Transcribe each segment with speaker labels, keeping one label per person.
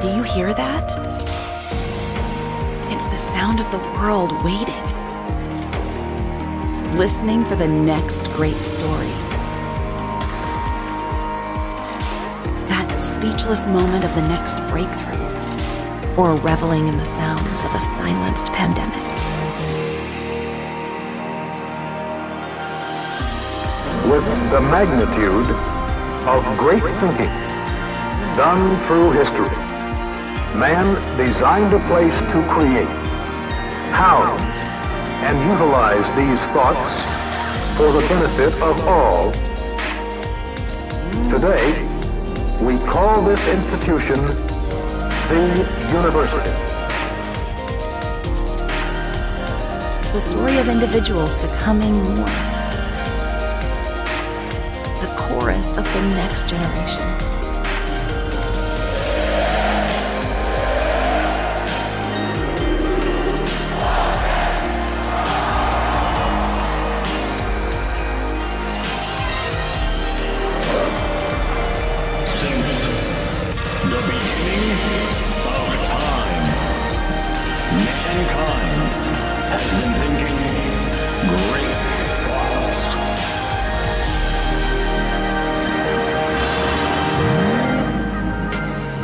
Speaker 1: Do you hear that? It's the sound of the world waiting, listening for the next great story. That speechless moment of the next breakthrough, or reveling in the sounds of a silenced pandemic.
Speaker 2: With the magnitude of great thinking done through history, man designed a place to create, house, and utilize these thoughts for the benefit of all. Today, we call this institution the University.
Speaker 1: It's the story of individuals becoming more, the chorus of the next generation.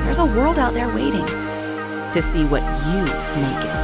Speaker 1: There's a world out there waiting to see what you make it.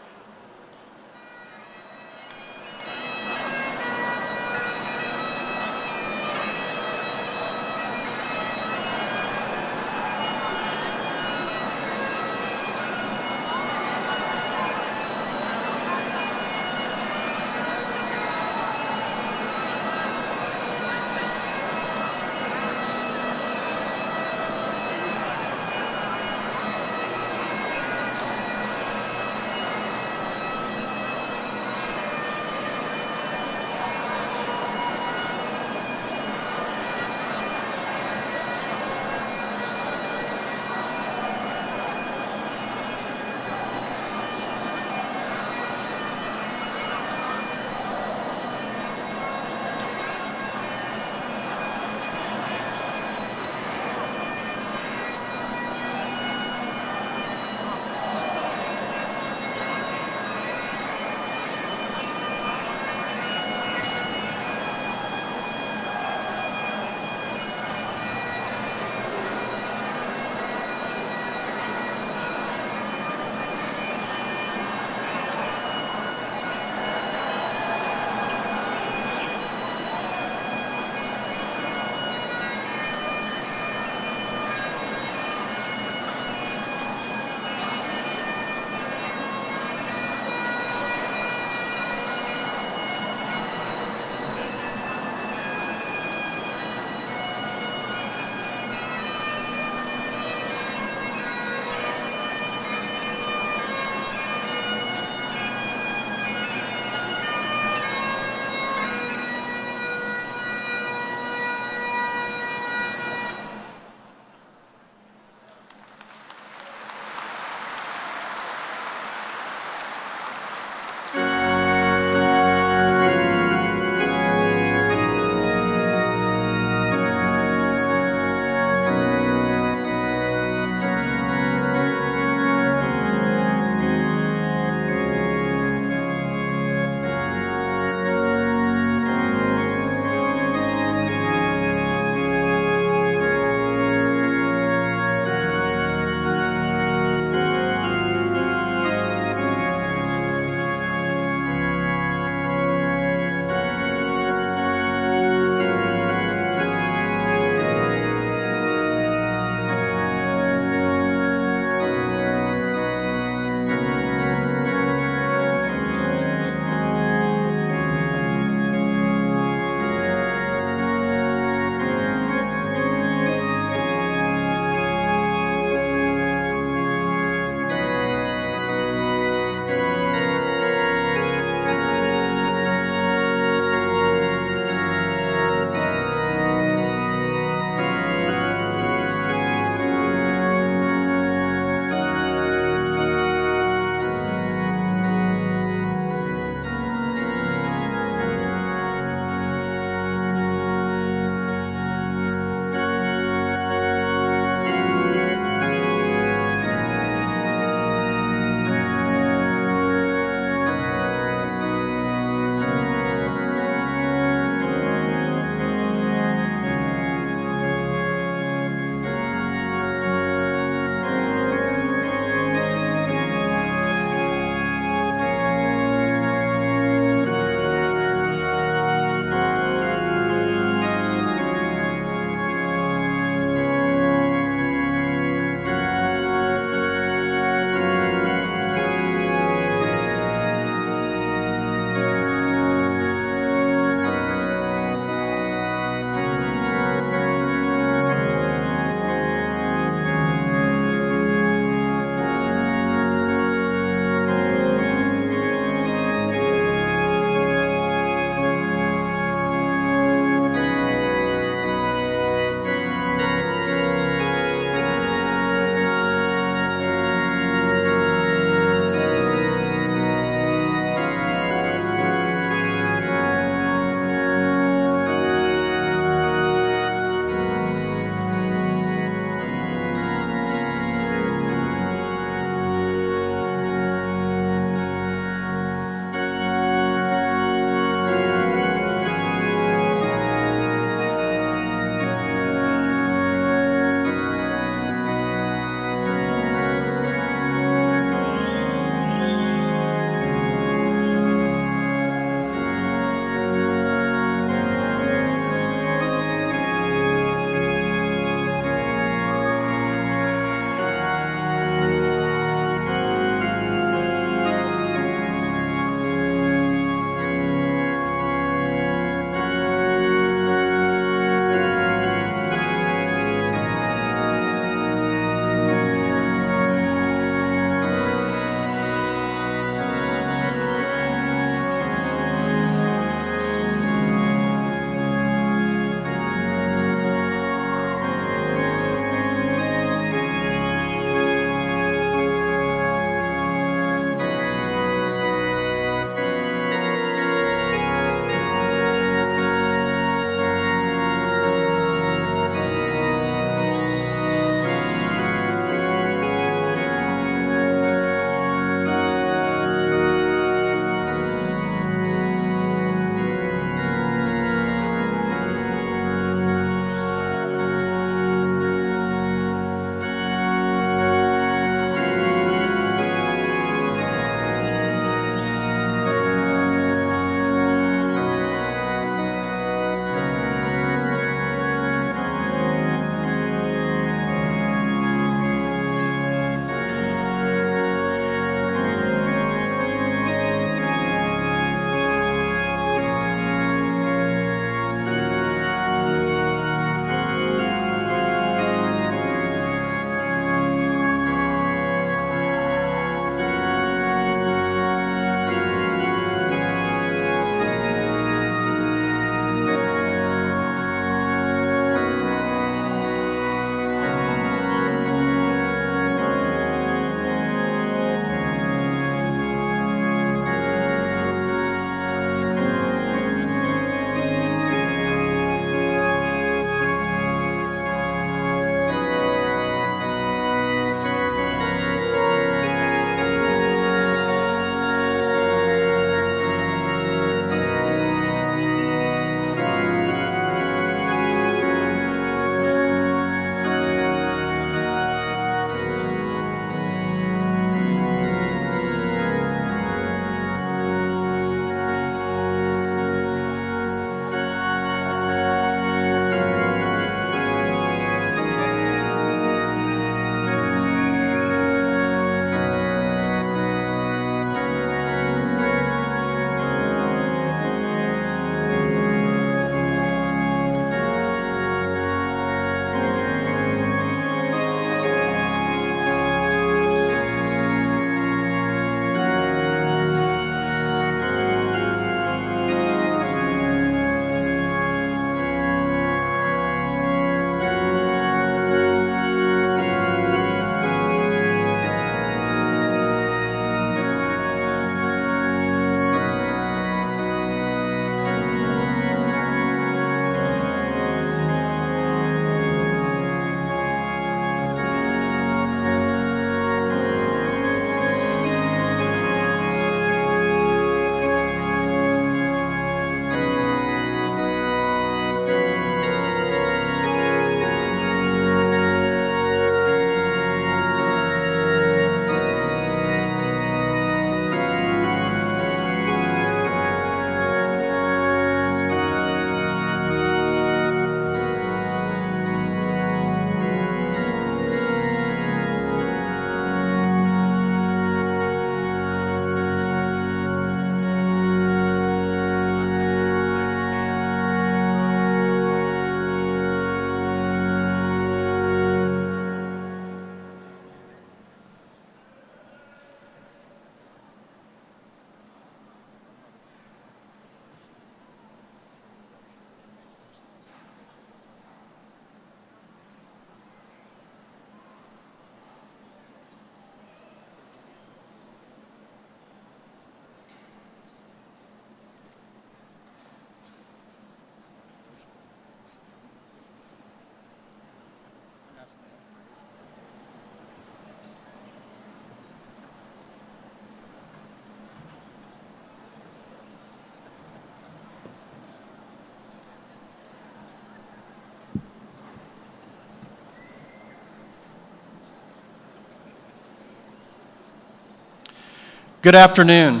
Speaker 3: Good afternoon.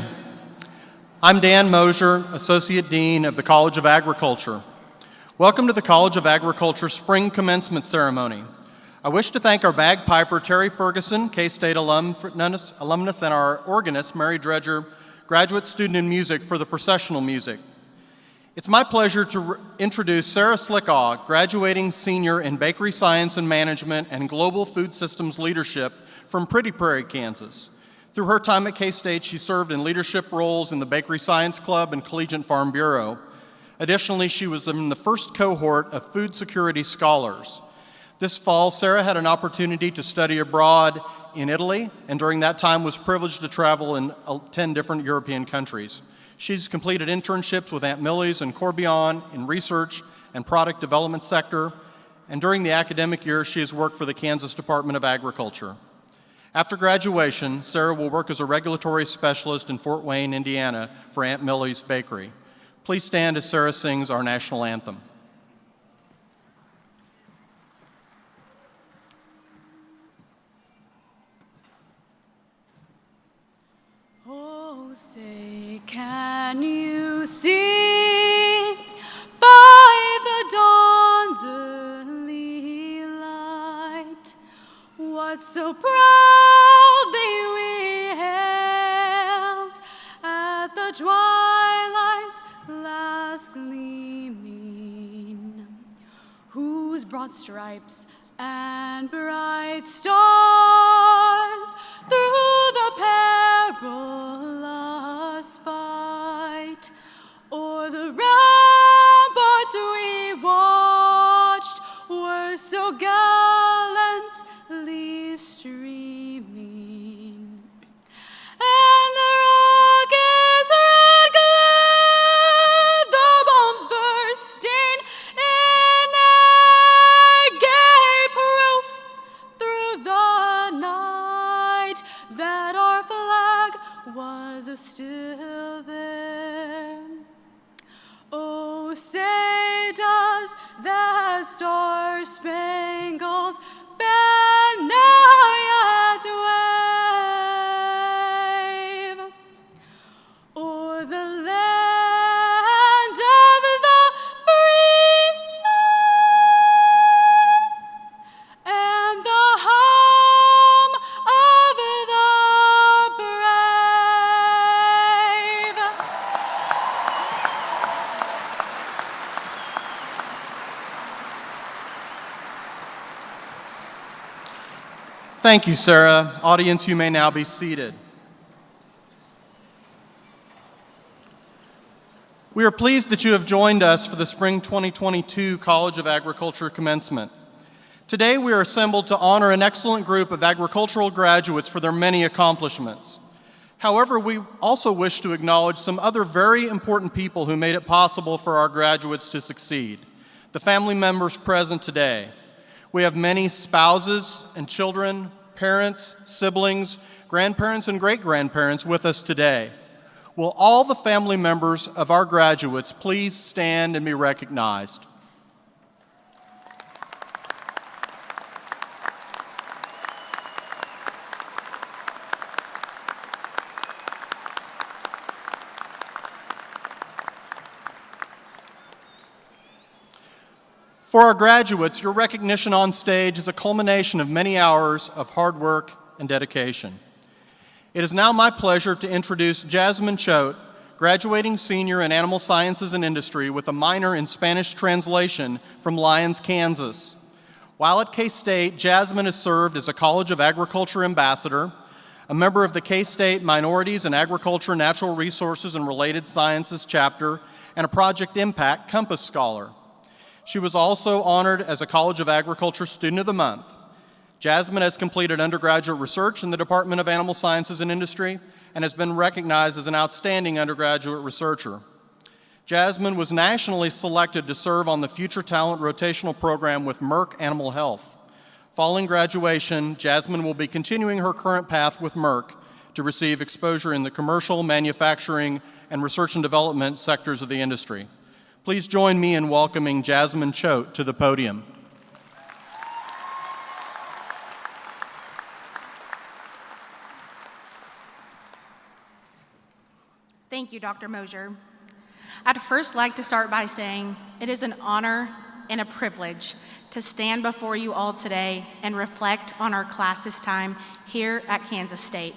Speaker 3: I'm Dan Mosier, Associate Dean of the College of Agriculture. Welcome to the College of Agriculture Spring Commencement Ceremony. I wish to thank our bagpiper, Terry Ferguson, K-State alumnus, and our organist, Mary Dredger, graduate student in music, for the processional music. It's my pleasure to introduce Sarah Slickaw, graduating senior in Bakery Science and Management and Global Food Systems Leadership from Pretty Prairie, Kansas. Through her time at K-State, she served in leadership roles in the Bakery Science Club and Collegiate Farm Bureau. Additionally, she was in the first cohort of food security scholars. This fall, Sarah had an opportunity to study abroad in Italy, and during that time was privileged to travel in 10 different European countries. She's completed internships with Aunt Millie's and Corbion in research and product development sector, and during the academic year, she has worked for the Kansas Department of Agriculture. After graduation, Sarah will work as a regulatory specialist in Fort Wayne, Indiana for Aunt Millie's Bakery. Please stand as Sarah sings our national anthem.
Speaker 4: Oh, say, can you see by the dawn's early light what so proudly we hailed at the twilight's last gleaming, whose broad stripes and bright stars through the perilous fight o'er the ramparts we watched were so gallantly streaming, and the rockets red glare, the bombs bursting in a gay proof through the night that our flag was still there. Oh, say does that star-spangled banner yet wave o'er the land of the free and the home of the brave?
Speaker 3: Thank you, Sarah. Audience, you may now be seated. We are pleased that you have joined us for the Spring 2022 College of Agriculture Commencement. Today, we are assembled to honor an excellent group of agricultural graduates for their many accomplishments. However, we also wish to acknowledge some other very important people who made it possible for our graduates to succeed, the family members present today. We have many spouses and children, parents, siblings, grandparents, and great-grandparents with us today. Will all the family members of our graduates please stand and be recognized? For our graduates, your recognition on stage is a culmination of many hours of hard work and dedication. It is now my pleasure to introduce Jasmine Cho, graduating senior in Animal Sciences and Industry with a minor in Spanish translation from Lyons, Kansas. While at K-State, Jasmine has served as a College of Agriculture ambassador, a member of the K-State Minorities in Agriculture, Natural Resources, and Related Sciences chapter, and a Project Impact Compass Scholar. She was also honored as a College of Agriculture Student of the Month. Jasmine has completed undergraduate research in the Department of Animal Sciences and Industry and has been recognized as an outstanding undergraduate researcher. Jasmine was nationally selected to serve on the Future Talent Rotational Program with Merck Animal Health. Following graduation, Jasmine will be continuing her current path with Merck to receive exposure in the commercial, manufacturing, and research and development sectors of the industry. Please join me in welcoming Jasmine Cho to the podium.
Speaker 5: Thank you, Dr. Mosier. I'd first like to start by saying it is an honor and a privilege to stand before you all today and reflect on our class's time here at Kansas State.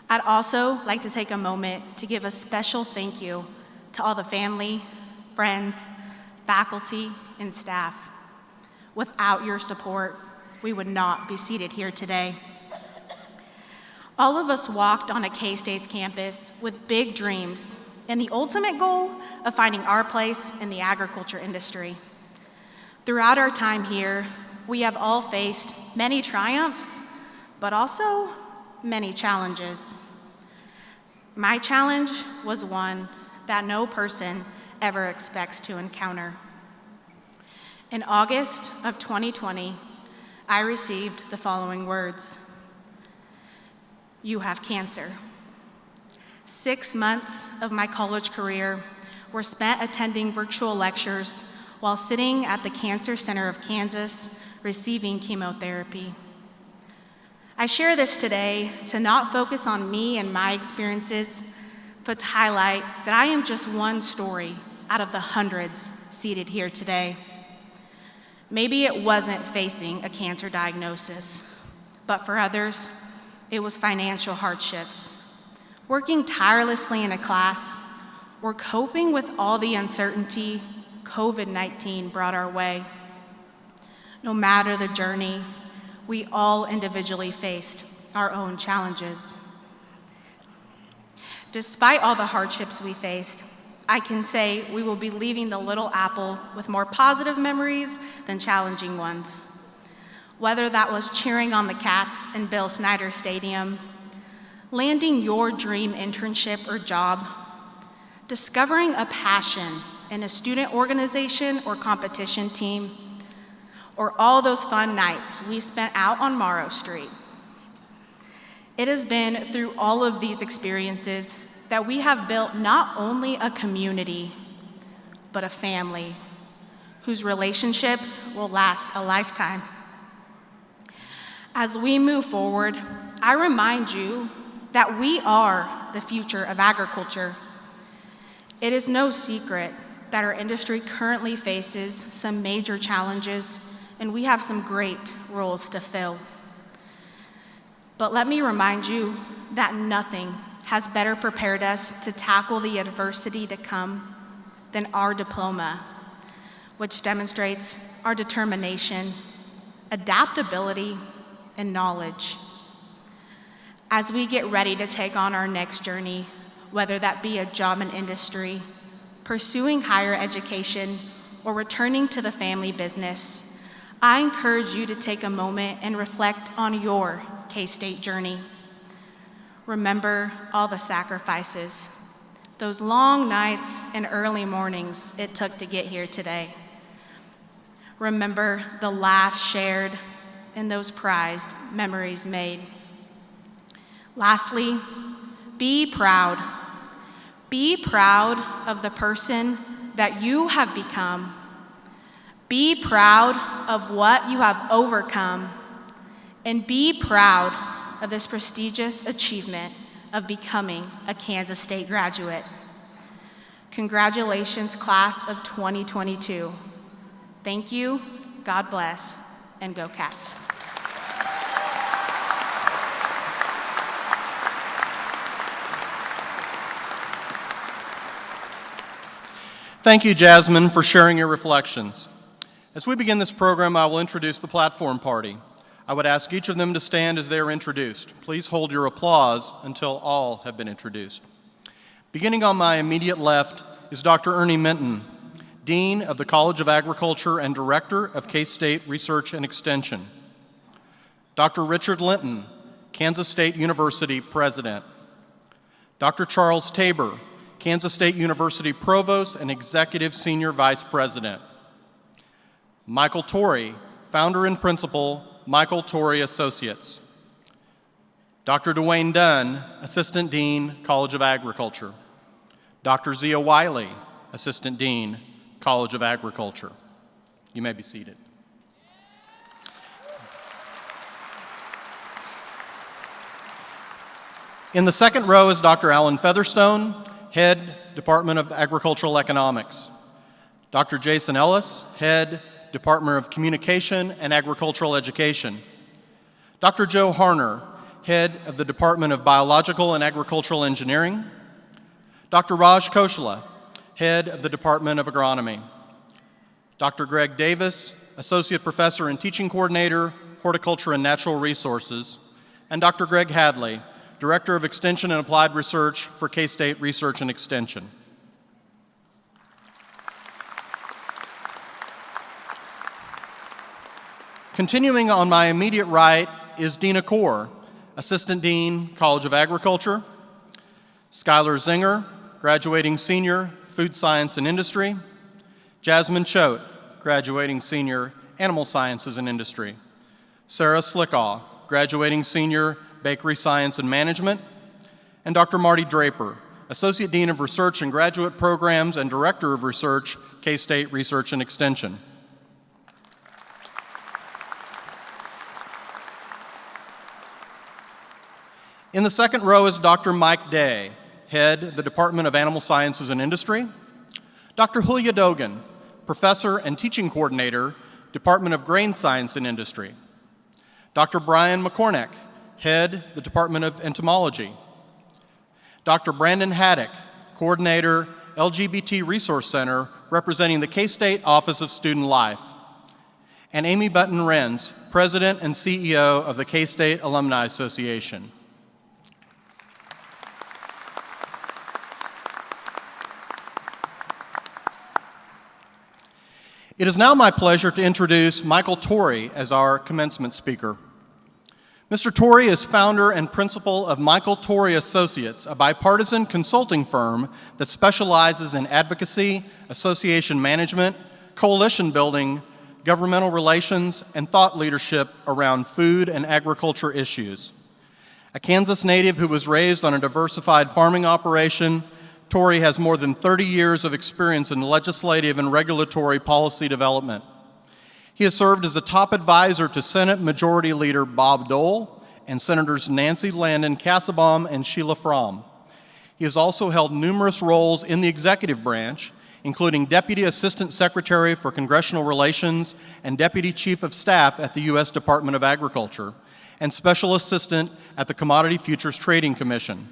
Speaker 5: I'd also like to take a moment to give a special thank you to all the family, friends, faculty, and staff. Without your support, we would not be seated here today. All of us walked on a K-State's campus with big dreams and the ultimate goal of finding our place in the agriculture industry. Throughout our time here, we have all faced many triumphs, but also many challenges. My challenge was one that no person ever expects to encounter. In August of 2020, I received the following words: "You have cancer." 6 months of my college career were spent attending virtual lectures while sitting at the Cancer Center of Kansas receiving chemotherapy. I share this today to not focus on me and my experiences, but to highlight that I am just one story out of the hundreds seated here today. Maybe it wasn't facing a cancer diagnosis, but for others, it was financial hardships, working tirelessly in a class, or coping with all the uncertainty COVID-19 brought our way. No matter the journey, we all individually faced our own challenges. Despite all the hardships we faced, I can say we will be leaving the Little Apple with more positive memories than challenging ones. Whether that was cheering on the Cats in Bill Snyder Stadium, landing your dream internship or job, discovering a passion in a student organization or competition team, or all those fun nights we spent out on Morrow Street. It has been through all of these experiences that we have built not only a community, but a family whose relationships will last a lifetime. As we move forward, I remind you that we are the future of agriculture. It is no secret that our industry currently faces some major challenges, and we have some great roles to fill. But let me remind you that nothing has better prepared us to tackle the adversity to come than our diploma, which demonstrates our determination, adaptability, and knowledge. As we get ready to take on our next journey, whether that be a job in industry, pursuing higher education, or returning to the family business, I encourage you to take a moment and reflect on your K-State journey. Remember all the sacrifices, those long nights and early mornings it took to get here today. Remember the laughs shared and those prized memories made. Lastly, be proud. Be proud of the person that you have become. Be proud of what you have overcome. And be proud of this prestigious achievement of becoming a Kansas State graduate. Congratulations, class of 2022. Thank you, God bless, and go Cats.
Speaker 3: Thank you, Jasmine, for sharing your reflections. As we begin this program, I will introduce the platform party. I would ask each of them to stand as they are introduced. Please hold your applause until all have been introduced. Beginning on my immediate left is Dr. Ernie Minton, Dean of the College of Agriculture and Director of K-State Research and Extension. Dr. Richard Linton, Kansas State University President. Dr. Charles Tabor, Kansas State University Provost and Executive Senior Vice President. Michael Torrey, Founder and Principal, Michael Torrey Associates. Dr. Dwayne Dunn, Assistant Dean, College of Agriculture. Dr. Zia Wiley, Assistant Dean, College of Agriculture. You may be seated. In the second row is Dr. Alan Featherstone, Head, Department of Agricultural Economics. Dr. Jason Ellis, Head, Department of Communication and Agricultural Education. Dr. Joe Harner, Head of the Department of Biological and Agricultural Engineering. Dr. Raj Koshala, Head of the Department of Agronomy. Dr. Greg Davis, Associate Professor and Teaching Coordinator, Horticulture and Natural Resources. And Dr. Greg Hadley, Director of Extension and Applied Research for K-State Research and Extension. Continuing on my immediate right is Dina Kaur, Assistant Dean, College of Agriculture. Skyler Zinger, Graduating Senior, Food Science and Industry. Jasmine Cho, Graduating Senior, Animal Sciences and Industry. Sarah Slickaw, Graduating Senior, Bakery Science and Management. And Dr. Marty Draper, Associate Dean of Research and Graduate Programs and Director of Research, K-State Research and Extension. In the second row is Dr. Mike Day, Head of the Department of Animal Sciences and Industry. Dr. Hulya Dogan, Professor and Teaching Coordinator, Department of Grain Science and Industry. Dr. Brian McCornack, Head, the Department of Entomology. Dr. Brandon Haddock, Coordinator, LGBT Resource Center, representing the K-State Office of Student Life. And Amy Button-Renz, President and CEO of the K-State Alumni Association. It is now my pleasure to introduce Michael Torrey as our commencement speaker. Mr. Torrey is founder and principal of Michael Torrey Associates, a bipartisan consulting firm that specializes in advocacy, association management, coalition building, governmental relations, and thought leadership around food and agriculture issues. A Kansas native who was raised on a diversified farming operation, Torrey has more than 30 years of experience in legislative and regulatory policy development. He has served as a top advisor to Senate Majority Leader Bob Dole and Senators Nancy Landon Kassebaum and Sheila Fromm. He has also held numerous roles in the executive branch, including Deputy Assistant Secretary for Congressional Relations and Deputy Chief of Staff at the U.S. Department of Agriculture, and Special Assistant at the Commodity Futures Trading Commission.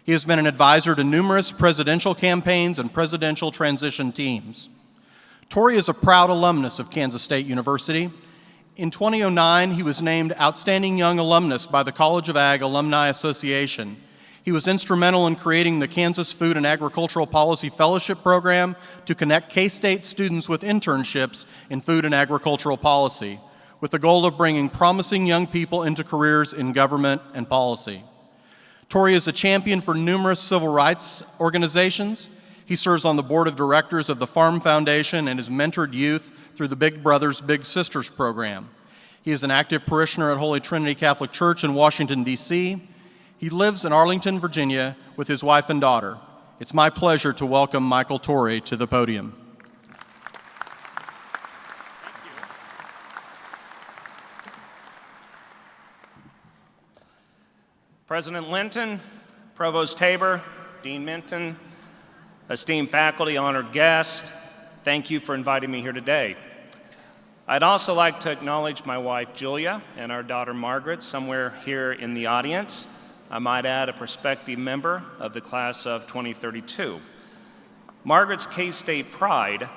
Speaker 3: He has been an advisor to numerous presidential campaigns and presidential transition teams. Torrey is a proud alumnus of Kansas State University. In 2009, he was named Outstanding Young Alumnus by the College of Ag Alumni Association. He was instrumental in creating the Kansas Food and Agricultural Policy Fellowship Program to connect K-State students with internships in food and agricultural policy, with the goal of bringing promising young people into careers in government and policy. Torrey is a champion for numerous civil rights organizations. He serves on the board of directors of the Farm Foundation and has mentored youth through the Big Brothers Big Sisters program. He is an active parishioner at Holy Trinity Catholic Church in Washington, D.C. He lives in Arlington, Virginia with his wife and daughter. It's my pleasure to welcome Michael Torrey to the podium.
Speaker 6: President Linton, Provost Tabor, Dean Minton, esteemed faculty, honored guests, thank you for inviting me here today. I'd also like to acknowledge my wife, Julia, and our daughter, Margaret, somewhere here in the audience. I might add a prospective member of the class of 2032. Margaret's K-State pride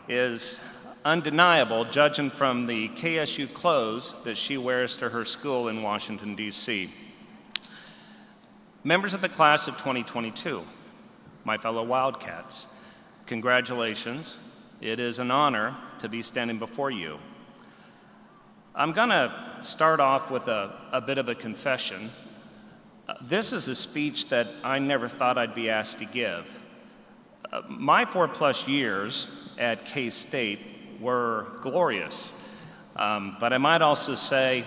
Speaker 6: is undeniable, judging from the KSU clothes that she wears to her school in Washington, D.C. Members of the class of 2022, my fellow Wildcats, congratulations. It is an honor to be standing before you. I'm gonna start off with a bit of a confession. This is a speech that I never thought I'd be asked to give. My 4+ years at K-State were glorious, but I might also say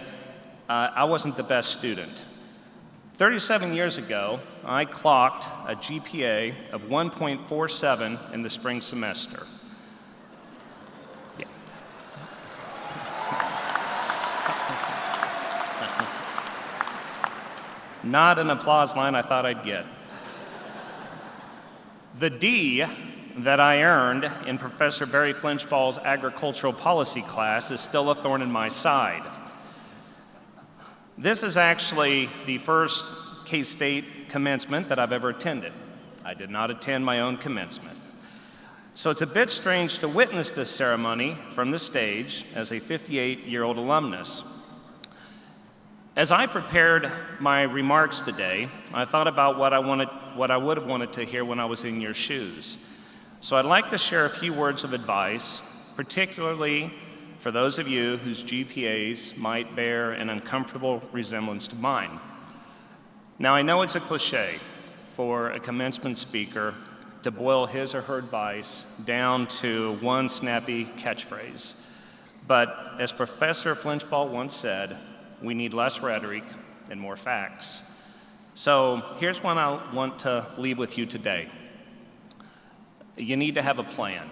Speaker 6: I wasn't the best student. 37 years ago, I clocked a GPA of 1.47 in the spring semester. Yeah. Not an applause line I thought I'd get. The D that I earned in Professor Barry Flinchball's agricultural policy class is still a thorn in my side. This is actually the first K-State commencement that I've ever attended. I did not attend my own commencement. So it's a bit strange to witness this ceremony from the stage as a 58-year-old alumnus. As I prepared my remarks today, I thought about what I would have wanted to hear when I was in your shoes. So I'd like to share a few words of advice, particularly for those of you whose GPAs might bear an uncomfortable resemblance to mine. Now, I know it's a cliche for a commencement speaker to boil his or her advice down to one snappy catchphrase. But as Professor Flinchball once said, we need less rhetoric and more facts. So here's what I want to leave with you today. You need to have a plan.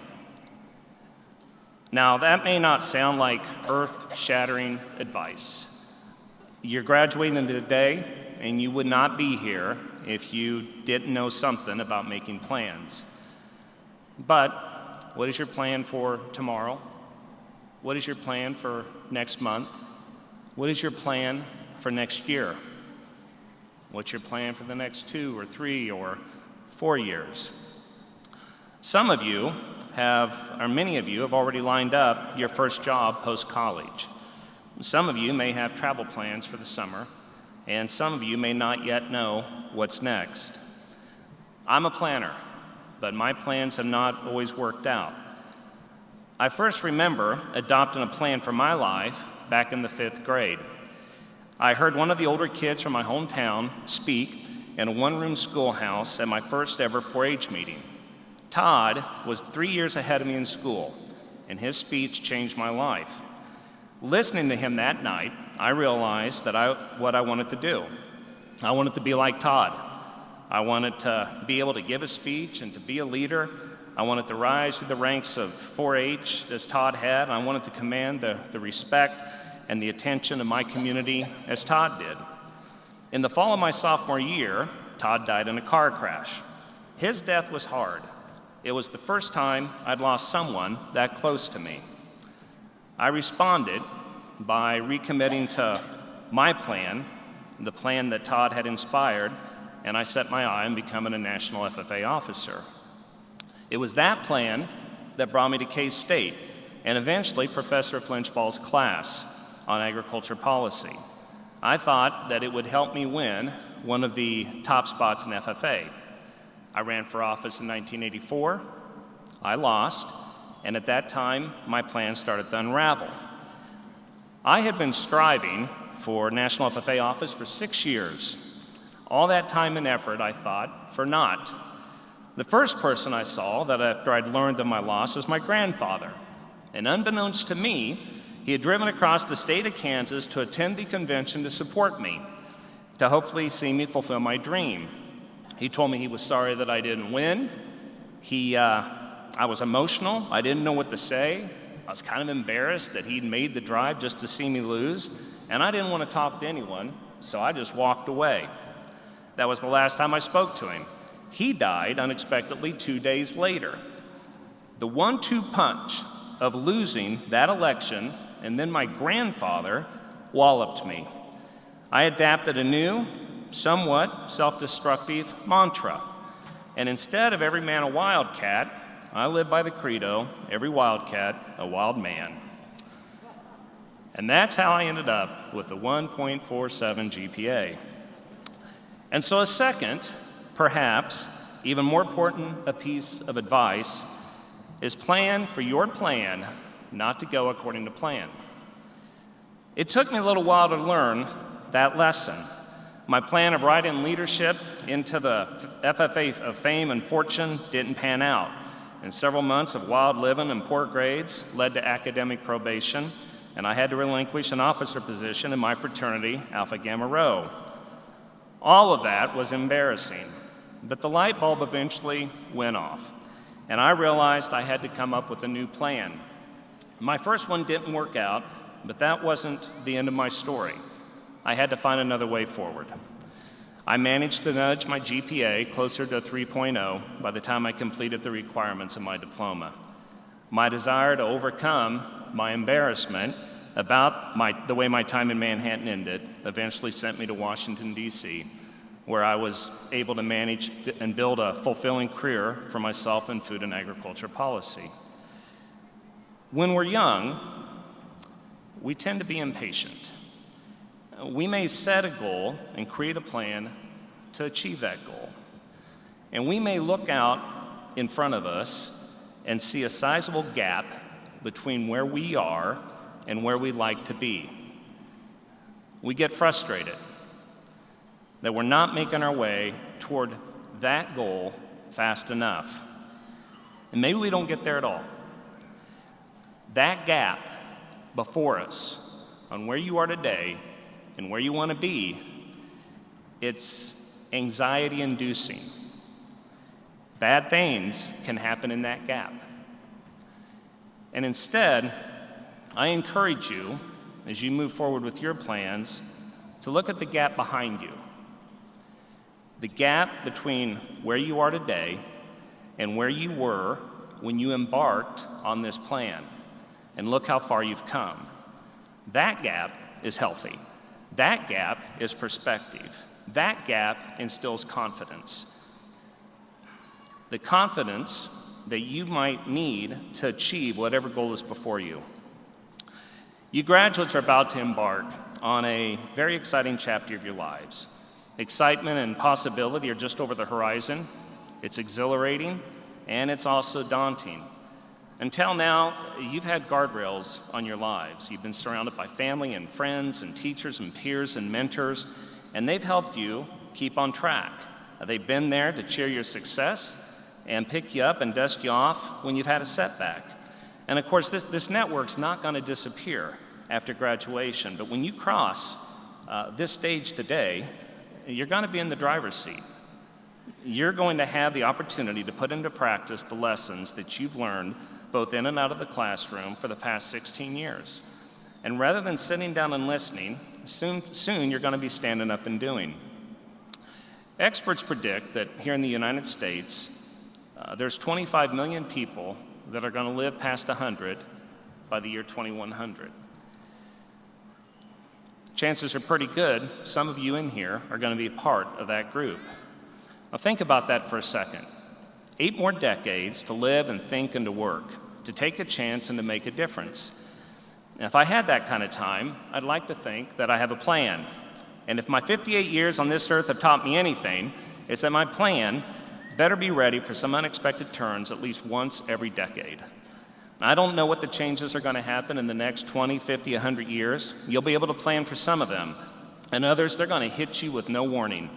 Speaker 6: Now, that may not sound like earth-shattering advice. You're graduating today, and you would not be here if you didn't know something about making plans. But what is your plan for tomorrow? What is your plan for next month? What is your plan for next year? What's your plan for the next 2 or 3 or 4 years? Some of you or many of you have already lined up your first job post-college. Some of you may have travel plans for the summer, and some of you may not yet know what's next. I'm a planner, but my plans have not always worked out. I first remember adopting a plan for my life back in the 5th grade. I heard one of the older kids from my hometown speak in a one-room schoolhouse at my first ever 4-H meeting. Todd was 3 years ahead of me in school, and his speech changed my life. Listening to him that night, I realized what I wanted to do. I wanted to be like Todd. I wanted to be able to give a speech and to be a leader. I wanted to rise through the ranks of 4-H as Todd had. I wanted to command the respect and the attention of my community as Todd did. In the fall of my sophomore year, Todd died in a car crash. His death was hard. It was the first time I'd lost someone that close to me. I responded by recommitting to my plan, the plan that Todd had inspired, and I set my eye on becoming a national FFA officer. It was that plan that brought me to K-State and eventually Professor Flinchball's class on agriculture policy. I thought that it would help me win one of the top spots in FFA. I ran for office in 1984. I lost, and at that time, my plan started to unravel. I had been striving for national FFA office for 6 years. All that time and effort, I thought, for naught. The first person I saw that after I'd learned of my loss was my grandfather. And unbeknownst to me, he had driven across the state of Kansas to attend the convention to support me, to hopefully see me fulfill my dream. He told me he was sorry that I didn't win. I was emotional. I didn't know what to say. I was kind of embarrassed that he'd made the drive just to see me lose, and I didn't want to talk to anyone, so I just walked away. That was the last time I spoke to him. He died unexpectedly 2 days later. The 1-2 punch of losing that election and then my grandfather walloped me. I adapted a new, somewhat self-destructive mantra. And instead of every man a wildcat, I live by the credo, every wildcat a wild man. And that's how I ended up with a 1.47 GPA. And so a second, perhaps even more important a piece of advice is plan for your plan not to go according to plan. It took me a little while to learn that lesson. My plan of riding leadership into the FFA of fame and fortune didn't pan out, and several months of wild living and poor grades led to academic probation, and I had to relinquish an officer position in my fraternity, Alpha Gamma Rho. All of that was embarrassing, but the light bulb eventually went off, and I realized I had to come up with a new plan. My first one didn't work out, but that wasn't the end of my story. I had to find another way forward. I managed to nudge my GPA closer to 3.0 by the time I completed the requirements of my diploma. My desire to overcome my embarrassment about the way my time in Manhattan ended eventually sent me to Washington, D.C., where I was able to manage and build a fulfilling career for myself in food and agriculture policy. When we're young, we tend to be impatient. We may set a goal and create a plan to achieve that goal. And we may look out in front of us and see a sizable gap between where we are and where we'd like to be. We get frustrated that we're not making our way toward that goal fast enough. And maybe we don't get there at all. That gap before us on where you are today and where you want to be, it's anxiety-inducing. Bad things can happen in that gap. And instead, I encourage you, as you move forward with your plans, to look at the gap behind you. The gap between where you are today and where you were when you embarked on this plan. And look how far you've come. That gap is healthy. That gap is perspective. That gap instills confidence. The confidence that you might need to achieve whatever goal is before you. You graduates are about to embark on a very exciting chapter of your lives. Excitement and possibility are just over the horizon. It's exhilarating, and it's also daunting. Until now, you've had guardrails on your lives. You've been surrounded by family and friends and teachers and peers and mentors, and they've helped you keep on track. They've been there to cheer your success and pick you up and dust you off when you've had a setback. And of course, this network's not going to disappear after graduation, but when you cross this stage today, you're going to be in the driver's seat. You're going to have the opportunity to put into practice the lessons that you've learned both in and out of the classroom for the past 16 years. And rather than sitting down and listening, soon you're going to be standing up and doing. Experts predict that here in the United States, there's 25 million people that are going to live past 100 by the year 2100. Chances are pretty good some of you in here are going to be part of that group. Now think about that for a second. 8 more decades to live and think and to work, to take a chance and to make a difference. Now, if I had that kind of time, I'd like to think that I have a plan. And if my 58 years on this earth have taught me anything, it's that my plan better be ready for some unexpected turns at least once every decade. I don't know what the changes are going to happen in the next 20, 50, 100 years. You'll be able to plan for some of them. And others, they're going to hit you with no warning.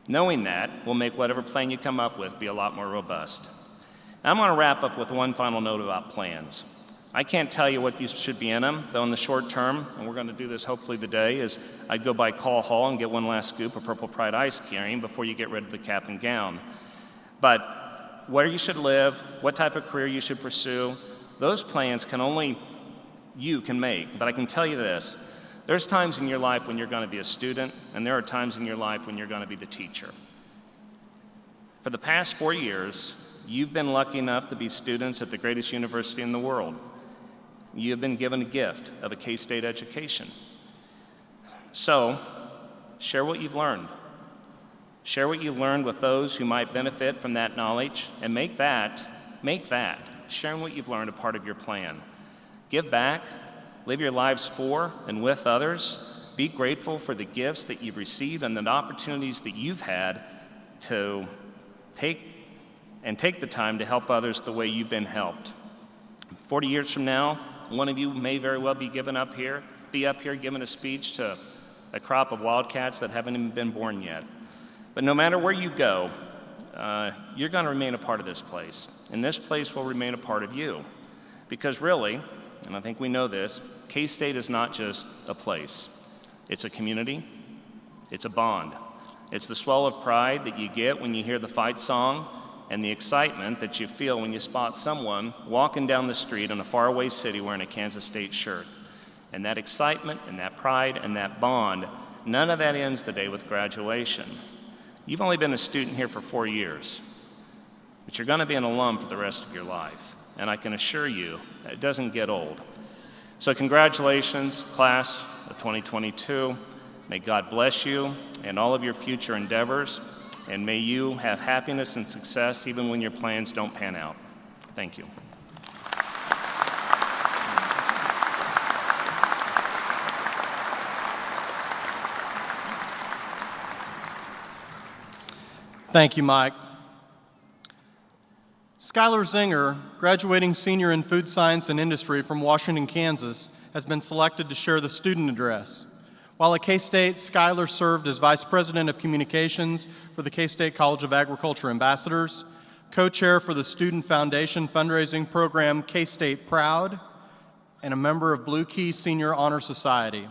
Speaker 6: Knowing that will make whatever plan you come up with be a lot more robust. Now, I'm going to wrap up with one final note about plans. I can't tell you what you should be in them, though in the short term, and we're going to do this hopefully today, is I'd go by Call Hall and get one last scoop of Purple Pride ice cream before you get rid of the cap and gown. But where you should live, what type of career you should pursue, those plans only you can make. But I can tell you this, there's times in your life when you're going to be a student, and there are times in your life when you're going to be the teacher. For the past 4 years, you've been lucky enough to be students at the greatest university in the world. You have been given a gift of a K-State education. So, share what you've learned. Share what you learned with those who might benefit from that knowledge, and make that, sharing what you've learned a part of your plan. Give back, live your lives for and with others, be grateful for the gifts that you've received and the opportunities that you've had to take the time to help others the way you've been helped. 40 years from now, one of you may very well be up here giving a speech to a crop of wildcats that haven't even been born yet. But no matter where you go, you're going to remain a part of this place. And this place will remain a part of you. Because really, and I think we know this, K-State is not just a place. It's a community. It's a bond. It's the swell of pride that you get when you hear the fight song, and the excitement that you feel when you spot someone walking down the street in a faraway city wearing a Kansas State shirt. And that excitement and that pride and that bond none of that ends the day with graduation. You've only been a student here for 4 years, but you're going to be an alum for the rest of your life. And I can assure you, it doesn't get old. So congratulations, class of 2022. May God bless you in all of your future endeavors, and may you have happiness and success even when your plans don't pan out. Thank you.
Speaker 3: Thank you, Mike. Skyler Zinger, graduating senior in food science and industry from Washington, Kansas, has been selected to share the student address. While at K-State, Skyler served as Vice President of Communications for the K-State College of Agriculture Ambassadors, co-chair for the Student Foundation fundraising program K-State Proud, and a member of Blue Key Senior Honor Society.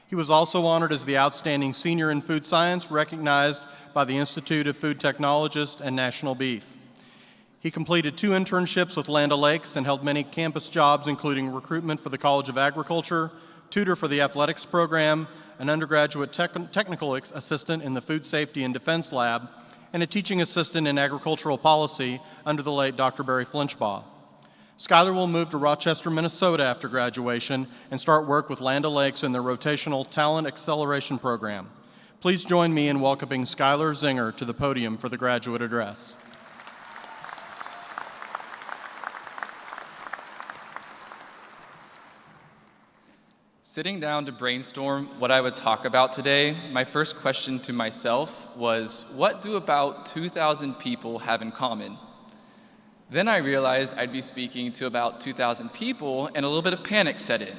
Speaker 3: He was also honored as the Outstanding Senior in Food Science, recognized by the Institute of Food Technologists and National Beef. He completed 2 internships with Land O'Lakes and held many campus jobs, including recruitment for the College of Agriculture, tutor for the athletics program, an undergraduate technical assistant in the Food Safety and Defense Lab, and a teaching assistant in agricultural policy under the late Dr. Barry Flinchbaugh. Skyler will move to Rochester, Minnesota after graduation and start work with Land O'Lakes in their rotational talent acceleration program. Please join me in welcoming Skyler Zinger to the podium for the graduate address.
Speaker 7: Sitting down to brainstorm what I would talk about today, my first question to myself was, what do about 2,000 people have in common? Then I realized I'd be speaking to about 2,000 people, and a little bit of panic set in.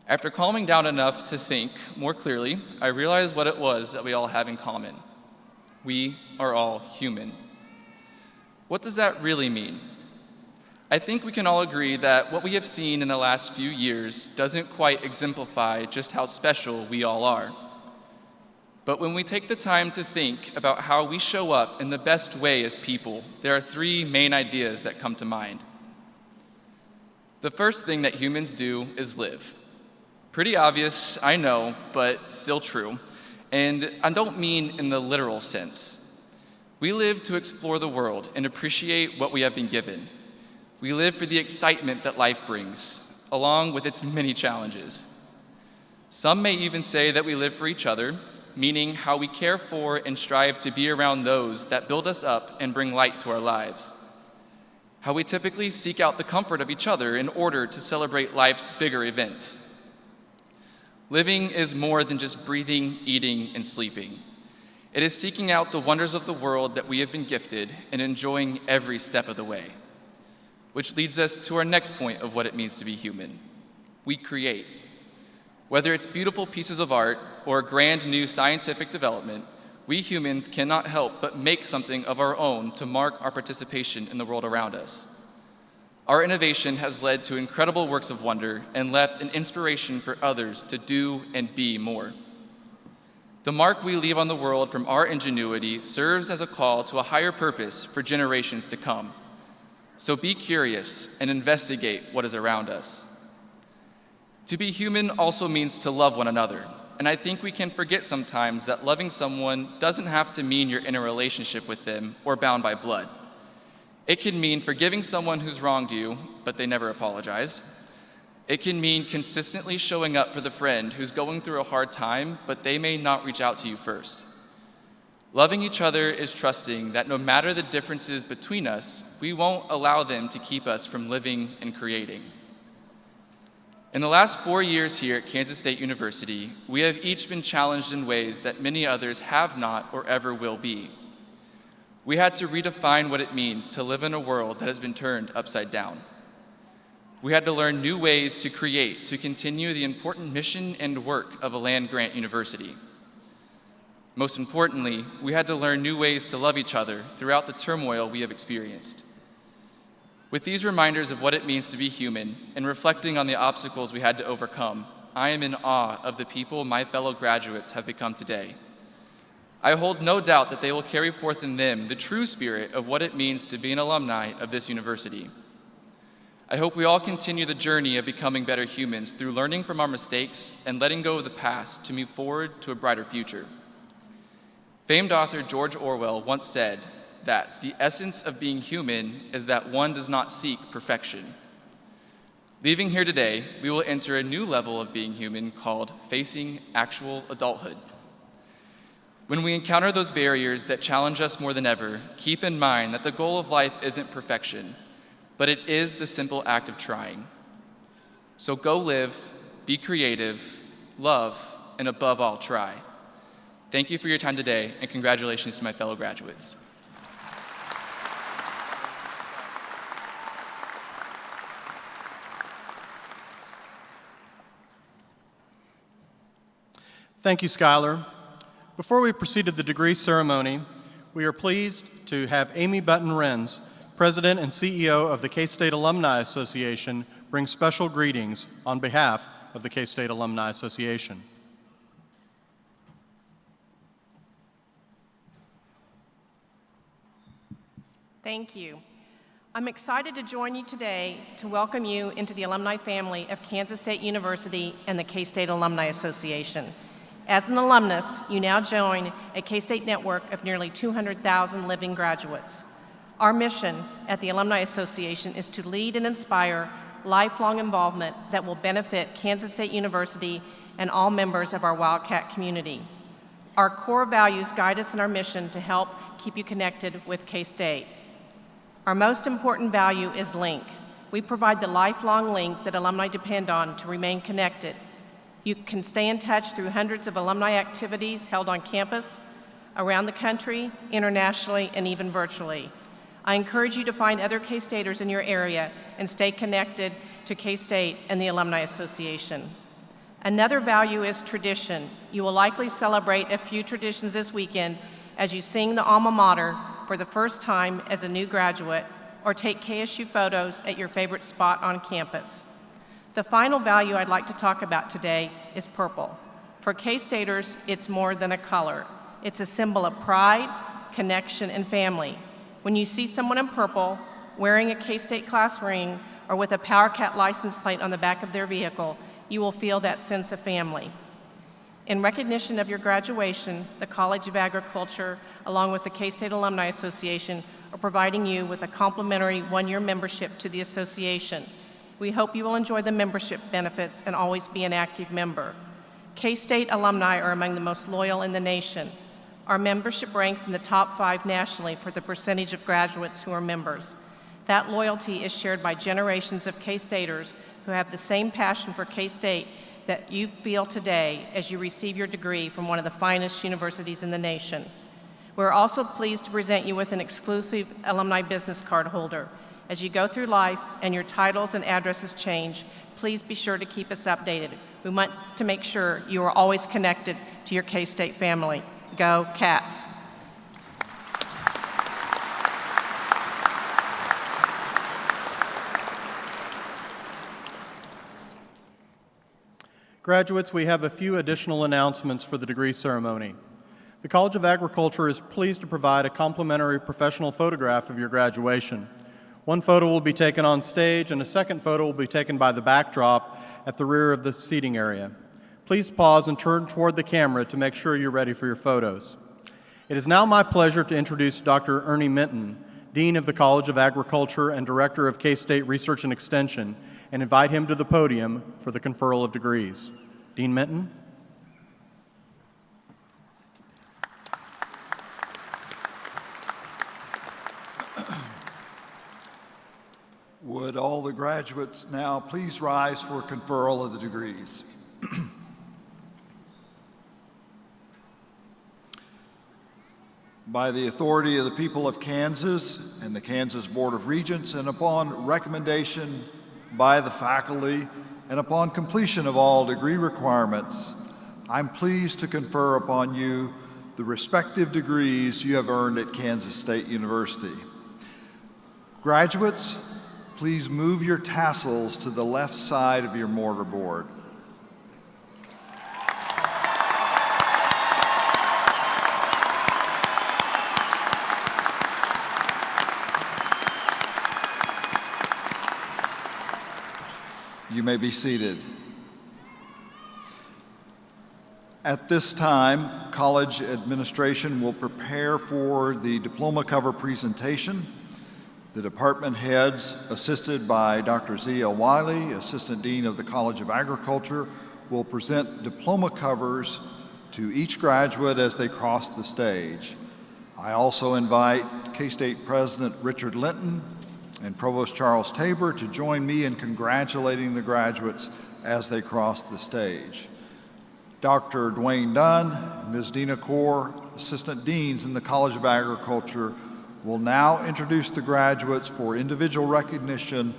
Speaker 7: After calming down enough to think more clearly, I realized what it was that we all have in common. We are all human. What does that really mean? I think we can all agree that what we have seen in the last few years doesn't quite exemplify just how special we all are. But when we take the time to think about how we show up in the best way as people, there are 3 main ideas that come to mind. The first thing that humans do is live. Pretty obvious, I know, but still true. And I don't mean in the literal sense. We live to explore the world and appreciate what we have been given. We live for the excitement that life brings, along with its many challenges. Some may even say that we live for each other, meaning how we care for and strive to be around those that build us up and bring light to our lives. How we typically seek out the comfort of each other in order to celebrate life's bigger events. Living is more than just breathing, eating, and sleeping. It is seeking out the wonders of the world that we have been gifted and enjoying every step of the way. Which leads us to our next point of what it means to be human. We create. Whether it's beautiful pieces of art or a grand new scientific development, we humans cannot help but make something of our own to mark our participation in the world around us. Our innovation has led to incredible works of wonder and left an inspiration for others to do and be more. The mark we leave on the world from our ingenuity serves as a call to a higher purpose for generations to come. So be curious and investigate what is around us. To be human also means to love one another, and I think we can forget sometimes that loving someone doesn't have to mean you're in a relationship with them or bound by blood. It can mean forgiving someone who's wronged you, but they never apologized. It can mean consistently showing up for the friend who's going through a hard time, but they may not reach out to you first. Loving each other is trusting that no matter the differences between us, we won't allow them to keep us from living and creating. In the last 4 years here at Kansas State University, we have each been challenged in ways that many others have not or ever will be. We had to redefine what it means to live in a world that has been turned upside down. We had to learn new ways to create to continue the important mission and work of a land-grant university. Most importantly, we had to learn new ways to love each other throughout the turmoil we have experienced. With these reminders of what it means to be human and reflecting on the obstacles we had to overcome, I am in awe of the people my fellow graduates have become today. I hold no doubt that they will carry forth in them the true spirit of what it means to be an alumni of this university. I hope we all continue the journey of becoming better humans through learning from our mistakes and letting go of the past to move forward to a brighter future. Famed author George Orwell once said that the essence of being human is that one does not seek perfection. Leaving here today, we will enter a new level of being human called facing actual adulthood. When we encounter those barriers that challenge us more than ever, keep in mind that the goal of life isn't perfection, but it is the simple act of trying. So go live, be creative, love, and above all, try. Thank you for your time today, and congratulations to my fellow graduates.
Speaker 3: Thank you, Skyler. Before we proceed to the degree ceremony, we are pleased to have Amy Button-Renz, President and CEO of the K-State Alumni Association, bring special greetings on behalf of the K-State Alumni Association.
Speaker 8: Thank you. I'm excited to join you today to welcome you into the alumni family of Kansas State University and the K-State Alumni Association. As an alumnus, you now join a K-State network of nearly 200,000 living graduates. Our mission at the Alumni Association is to lead and inspire lifelong involvement that will benefit Kansas State University and all members of our Wildcat community. Our core values guide us in our mission to help keep you connected with K-State. Our most important value is link. We provide the lifelong link that alumni depend on to remain connected. You can stay in touch through hundreds of alumni activities held on campus, around the country, internationally, and even virtually. I encourage you to find other K-Staters in your area and stay connected to K-State and the Alumni Association. Another value is tradition. You will likely celebrate a few traditions this weekend as you sing the alma mater for the first time as a new graduate or take KSU photos at your favorite spot on campus. The final value I'd like to talk about today is purple. For K-Staters, it's more than a color. It's a symbol of pride, connection, and family. When you see someone in purple, wearing a K-State class ring, or with a PowerCat license plate on the back of their vehicle, you will feel that sense of family. In recognition of your graduation, the College of Agriculture, along with the K-State Alumni Association, are providing you with a complimentary one-year membership to the association. We hope you will enjoy the membership benefits and always be an active member. K-State alumni are among the most loyal in the nation. Our membership ranks in the top 5 nationally for the percentage of graduates who are members. That loyalty is shared by generations of K-Staters who have the same passion for K-State that you feel today as you receive your degree from one of the finest universities in the nation. We're also pleased to present you with an exclusive alumni business card holder. As you go through life and your titles and addresses change, please be sure to keep us updated. We want to make sure you are always connected to your K-State family. Go Cats!
Speaker 3: Graduates, we have a few additional announcements for the degree ceremony. The College of Agriculture is pleased to provide a complimentary professional photograph of your graduation. One photo will be taken on stage and a second photo will be taken by the backdrop at the rear of the seating area. Please pause and turn toward the camera to make sure you're ready for your photos. It is now my pleasure to introduce Dr. Ernie Minton, Dean of the College of Agriculture and Director of K-State Research and Extension, and invite him to the podium for the conferral of degrees. Dean Minton.
Speaker 9: Would all the graduates now please rise for conferral of the degrees? By the authority of the people of Kansas and the Kansas Board of Regents, and upon recommendation by the faculty, and upon completion of all degree requirements, I'm pleased to confer upon you the respective degrees you have earned at Kansas State University. Graduates, please move your tassels to the left side of your mortarboard. You may be seated. At this time, college administration will prepare for the diploma cover presentation. The department heads, assisted by Dr. Z.L. Wiley, Assistant Dean of the College of Agriculture, will present diploma covers to each graduate as they cross the stage. I also invite K-State President Richard Linton and Provost Charles Tabor to join me in congratulating the graduates as they cross the stage. Dr. Dwayne Dunn and Ms. Dina Kaur, Assistant Deans in the College of Agriculture, will now introduce the graduates for individual recognition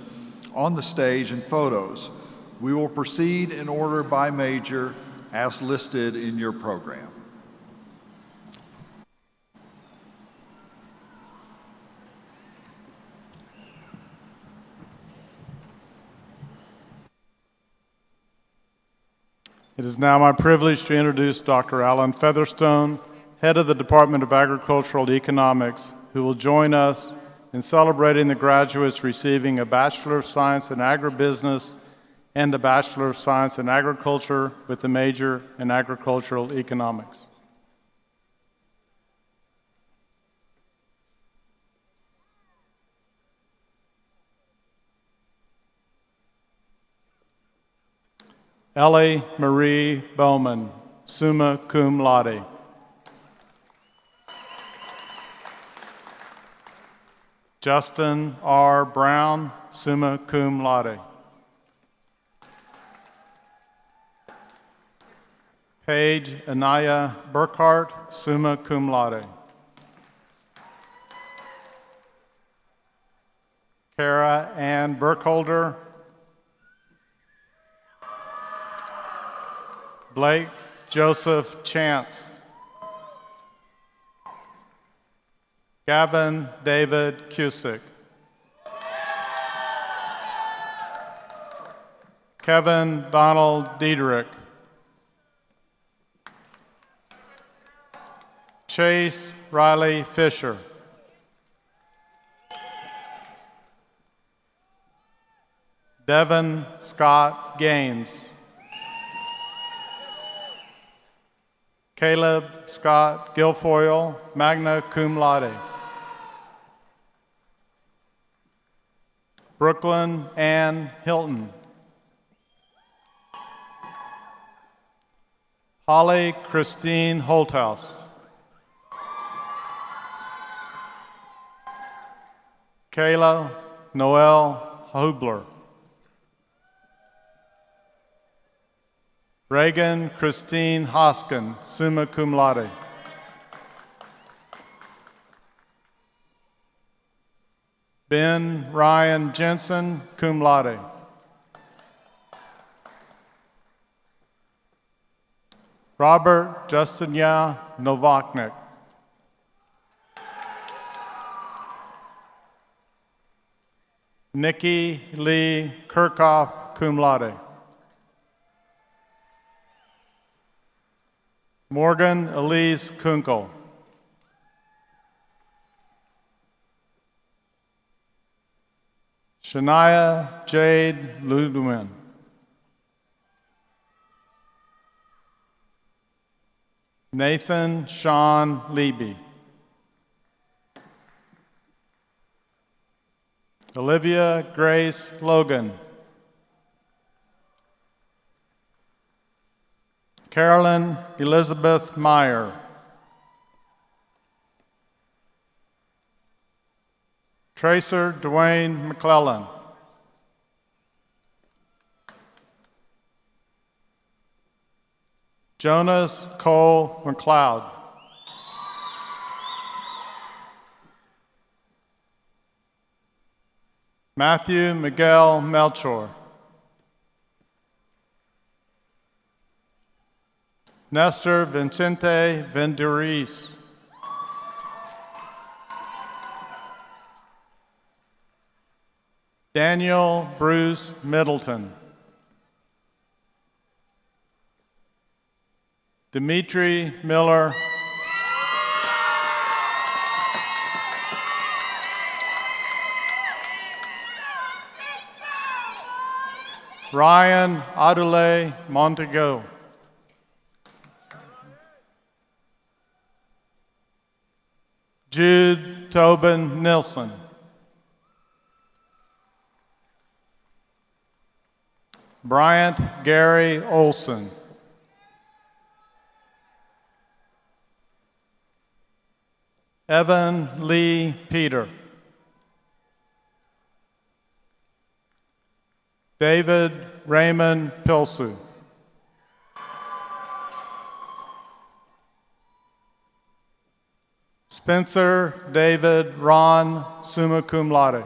Speaker 9: on the stage and photos. We will proceed in order by major as listed in your program.
Speaker 10: It is now my privilege to introduce Dr. Alan Featherstone, head of the Department of Agricultural Economics, who will join us in celebrating the graduates receiving a Bachelor of Science in Agribusiness and a Bachelor of Science in Agriculture with a major in Agricultural Economics. Ellie Marie Bowman, summa cum laude. Justin R. Brown, summa cum laude. Paige Anaya Burkhart, summa cum laude. Kara Ann Burkholder. Blake Joseph Chance. Gavin David Cusick. Kevin Donald Diederich. Chase Riley Fisher. Devin Scott Gaines. Caleb Scott Guilfoyle, magna cum laude. Brooklyn Ann Hilton. Holly Christine Holthouse. Kayla Noel Hubler. Reagan Christine Hoskin, summa cum laude. Ben Ryan Jensen, cum laude. Robert Justinia Novaknik. Nikki Lee Kirchhoff, cum laude. Morgan Elise Kunkel. Shania Jade Ludwin. Nathan Sean Leby. Olivia Grace Logan. Carolyn Elizabeth Meyer. Tracer Dwayne McClellan. Jonas Cole McLeod. Matthew Miguel Melchor. Nestor Vincente Venduris. Daniel Bruce Middleton. Dimitri Miller. Ryan Adule Montego. Jude Tobin Nilsson. Bryant Gary Olson. Evan Lee Peter. David Raymond Pilsu. Spencer David Ron, summa cum laude.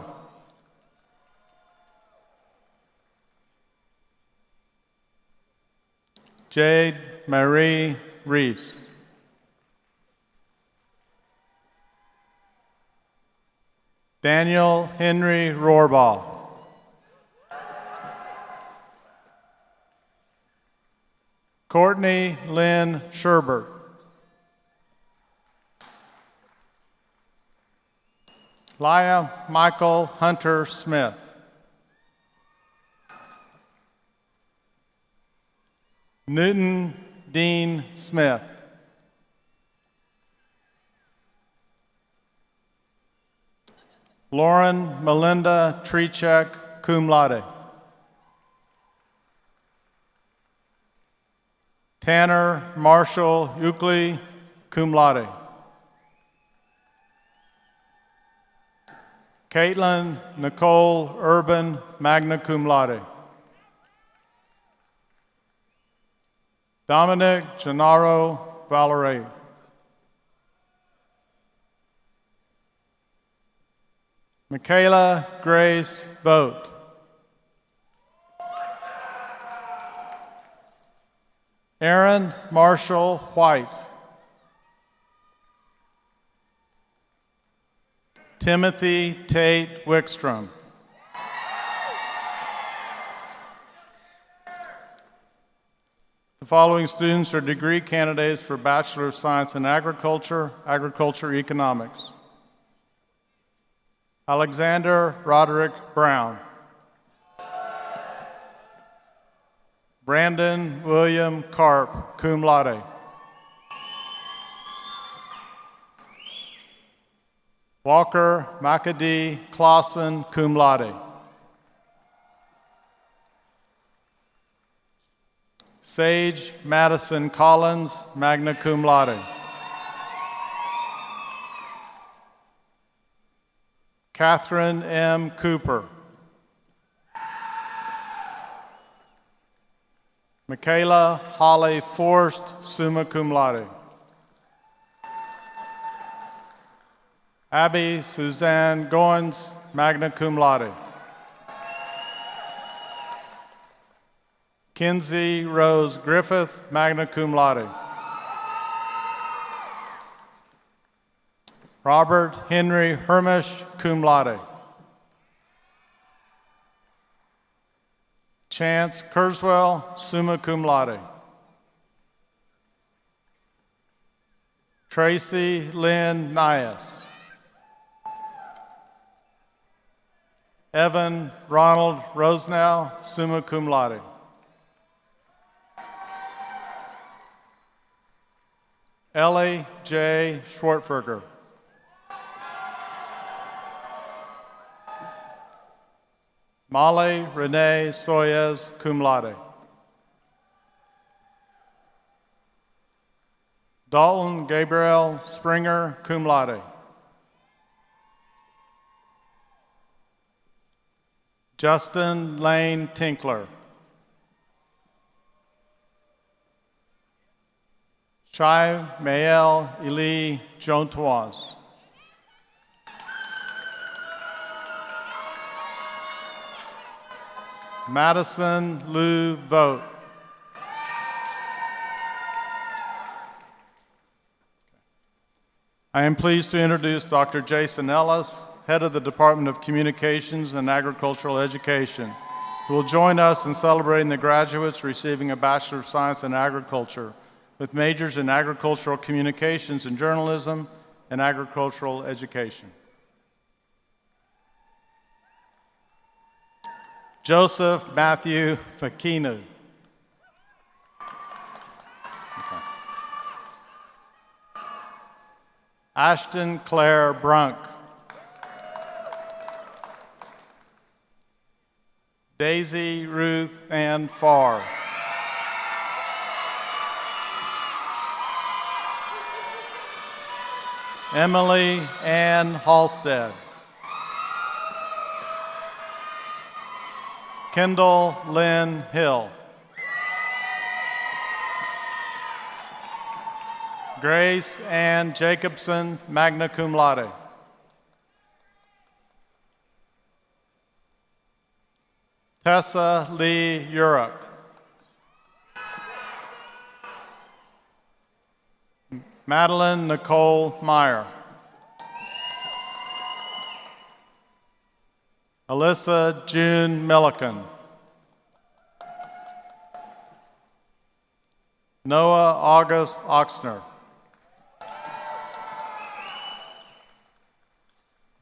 Speaker 10: Jade Marie Reese. Daniel Henry Rohrbaugh. Courtney Lynn Sherbert. Laya Michael Hunter Smith. Newton Dean Smith. Lauren Melinda Trichek, cum laude. Tanner Marshall Euclid, cum laude. Caitlin Nicole Urban, magna cum laude. Dominic Gennaro Valerie. Michaela Grace Vogt. Aaron Marshall White. Timothy Tate Wickstrom. The following students are degree candidates for Bachelor of Science in Agriculture, Agriculture Economics. Alexander Roderick Brown. Brandon William Karp, cum laude. Walker McAdee Clausen, cum laude. Sage Madison Collins, magna cum laude. Catherine M. Cooper. Michaela Holly Forst, summa cum laude. Abby Suzanne Goins, magna cum laude. Kinsey Rose Griffith, magna cum laude. Robert Henry Hermish, cum laude. Chance Kurzweil, summa cum laude. Tracy Lynn Nias. Evan Ronald Rosenow, summa cum laude. Ellie J. Schwartberger. Molly Renee Soyez, cum laude. Dalton Gabriel Springer, cum laude. Justin Lane Tinkler. Shai Mael Eli Jontoise. Madison Lou Vogt. I am pleased to introduce Dr. Jason Ellis, head of the Department of Communications and Agricultural Education, who will join us in celebrating the graduates receiving a Bachelor of Science in Agriculture with majors in agricultural communications and journalism and agricultural education. Joseph Matthew McKeanu. Ashton Claire Brunk. Daisy Ruth Ann Farr. Emily Ann Halstead. Kendall Lynn Hill. Grace Ann Jacobson, magna cum laude. Tessa Lee Europe. Madeline Nicole Meyer. Alyssa June Milliken. Noah August Oxner.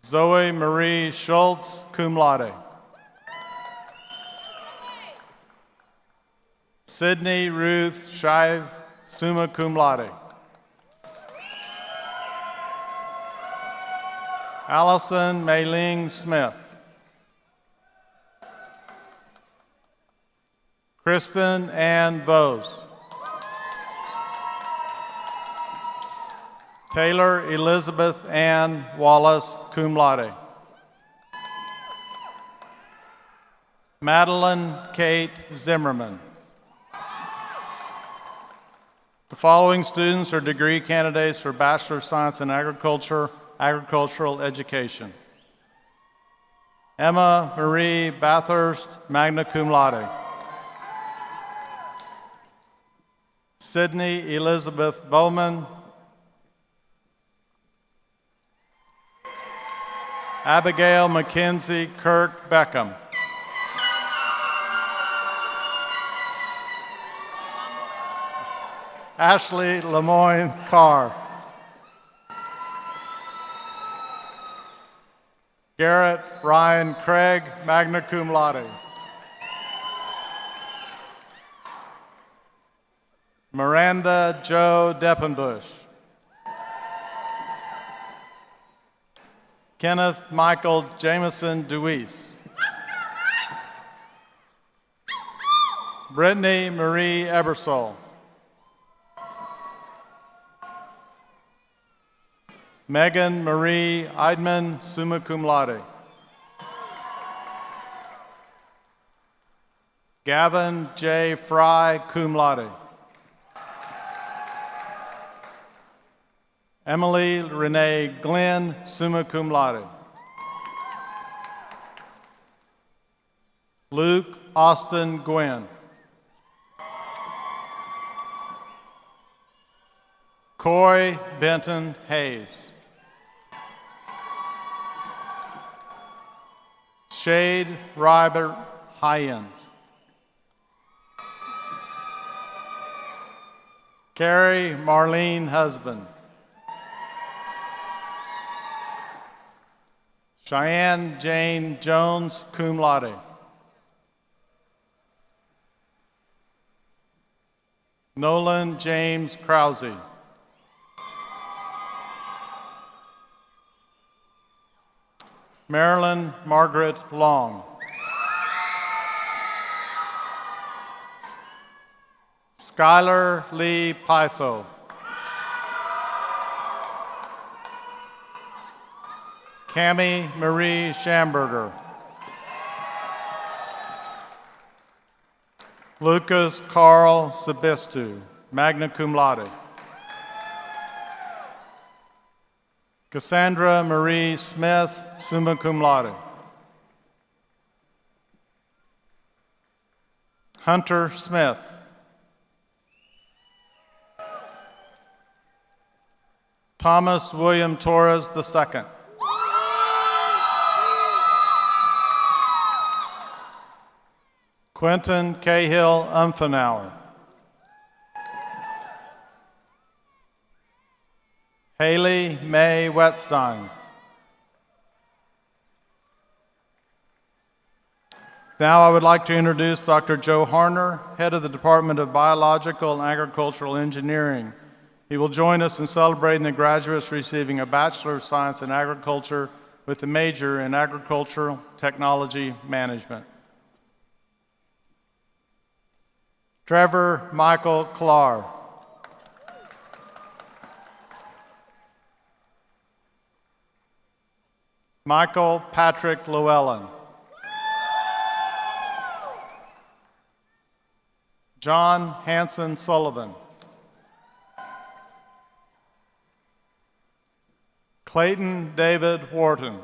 Speaker 10: Zoe Marie Schultz, cum laude. Sydney Ruth Shive, summa cum laude. Allison Mei-Ling Smith. Kristen Ann Vose. Taylor Elizabeth Ann Wallace, cum laude. Madeline Kate Zimmerman. The following students are degree candidates for Bachelor of Science in Agriculture, Agricultural Education. Emma Marie Bathurst, magna cum laude. Sydney Elizabeth Bowman. Abigail Mackenzie Kirk Beckham. Ashley Lemoyne Carr. Garrett Ryan Craig, magna cum laude. Miranda Jo Deppenbush. Kenneth Michael Jameson Deweese. Brittany Marie Ebersole. Megan Marie Eidman, summa cum laude. Gavin J. Fry, cum laude. Emily Renee Glenn, summa cum laude. Luke Austin Gwynn. Coy Benton Hayes. Shade Robert Hyens. Carrie Marlene Husband. Cheyenne Jane Jones, cum laude. Nolan James Krause. Marilyn Margaret Long. Skyler Lee Pifo. Cami Marie Schamberger. Lucas Carl Sabistu, magna cum laude. Cassandra Marie Smith, summa cum laude. Hunter Smith. Thomas William Torres II. Quentin Cahill Umfenauer. Haley May Wetstein. Now I would like to introduce Dr. Joe Harner, head of the Department of Biological and Agricultural Engineering. He will join us in celebrating the graduates receiving a Bachelor of Science in Agriculture with a major in Agricultural Technology Management. Trevor Michael Klar. Michael Patrick Llewellyn. John Hanson Sullivan. Clayton David Wharton.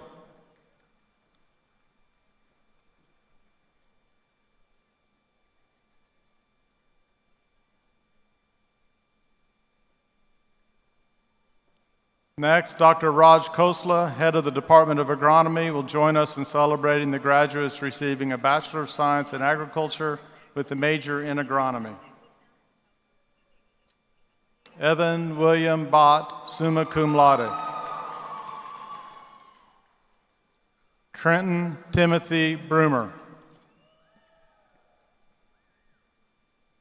Speaker 10: Next, Dr. Raj Khosla, head of the Department of Agronomy, will join us in celebrating the graduates receiving a Bachelor of Science in Agriculture with a major in agronomy. Evan William Bott, summa cum laude. Trenton Timothy Brumer.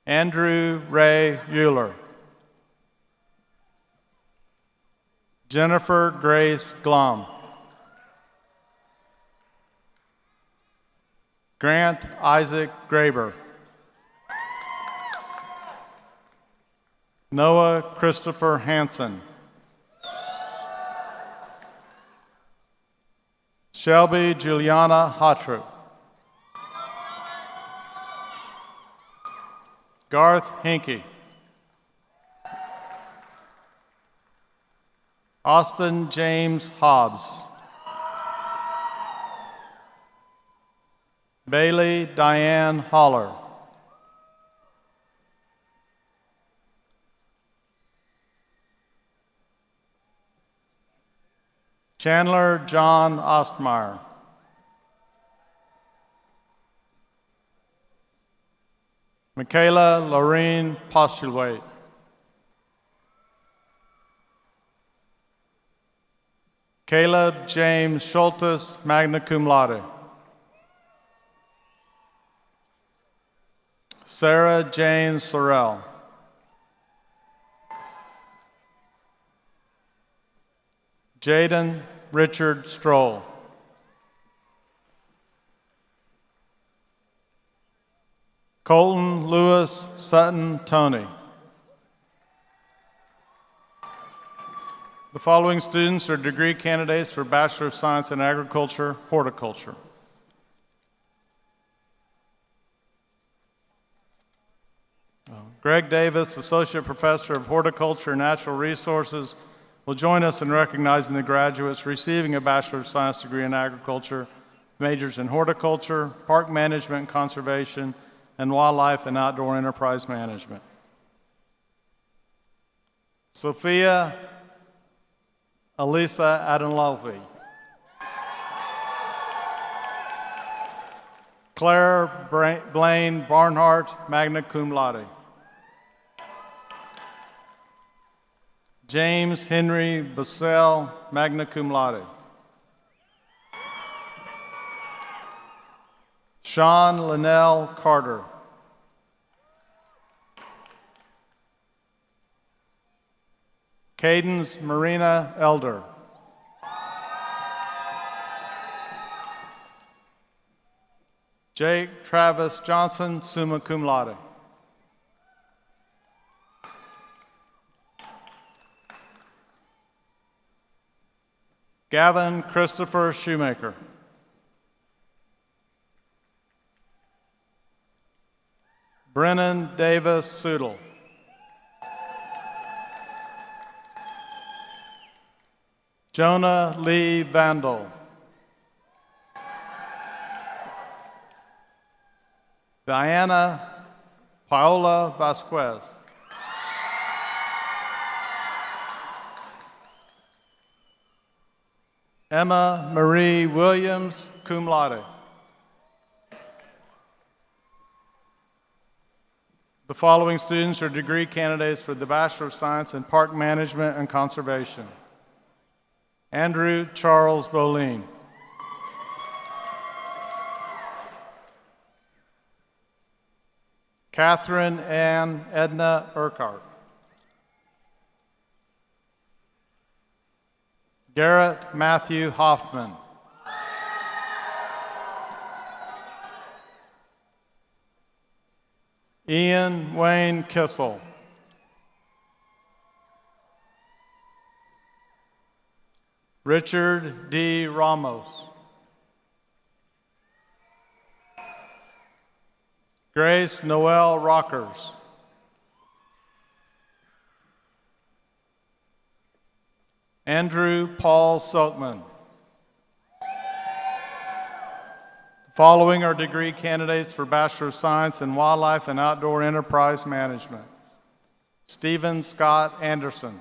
Speaker 10: Andrew Ray Euler. Jennifer Grace Glom. Grant Isaac Graber. Noah Christopher Hansen. Shelby Juliana Hotrup. Garth Hinkey. Austin James Hobbs. Bailey Diane Holler. Chandler John Ostmeyer. Michaela Lorene Postulate. Caleb James Schultes, magna cum laude. Sarah Jane Sorrell. Jaden Richard Stroll. Colton Lewis Sutton Tony. The following students are degree candidates for Bachelor of Science in Agriculture, Horticulture. Greg Davis, Associate Professor of Horticulture and Natural Resources, will join us in recognizing the graduates receiving a Bachelor of Science degree in Agriculture, majors in Horticulture, Park Management and Conservation, and Wildlife and Outdoor Enterprise Management. Sophia Elisa Adenlofi. Claire Blaine Barnhart, magna cum laude. James Henry Bussell, magna cum laude. Sean Linnell Carter. Cadence Marina Elder. Jake Travis Johnson, summa cum laude. Gavin Christopher Shoemaker. Brennan Davis Soodle. Jonah Lee Vandal. Diana Paola Vasquez. Emma Marie Williams, cum laude. The following students are degree candidates for the Bachelor of Science in Park Management and Conservation. Andrew Charles Boleen. Catherine Ann Edna Urquhart. Garrett Matthew Hoffman. Ian Wayne Kissel. Richard D. Ramos. Grace Noel Rockers. Andrew Paul Soakman. The following are degree candidates for Bachelor of Science in Wildlife and Outdoor Enterprise Management. Stephen Scott Anderson.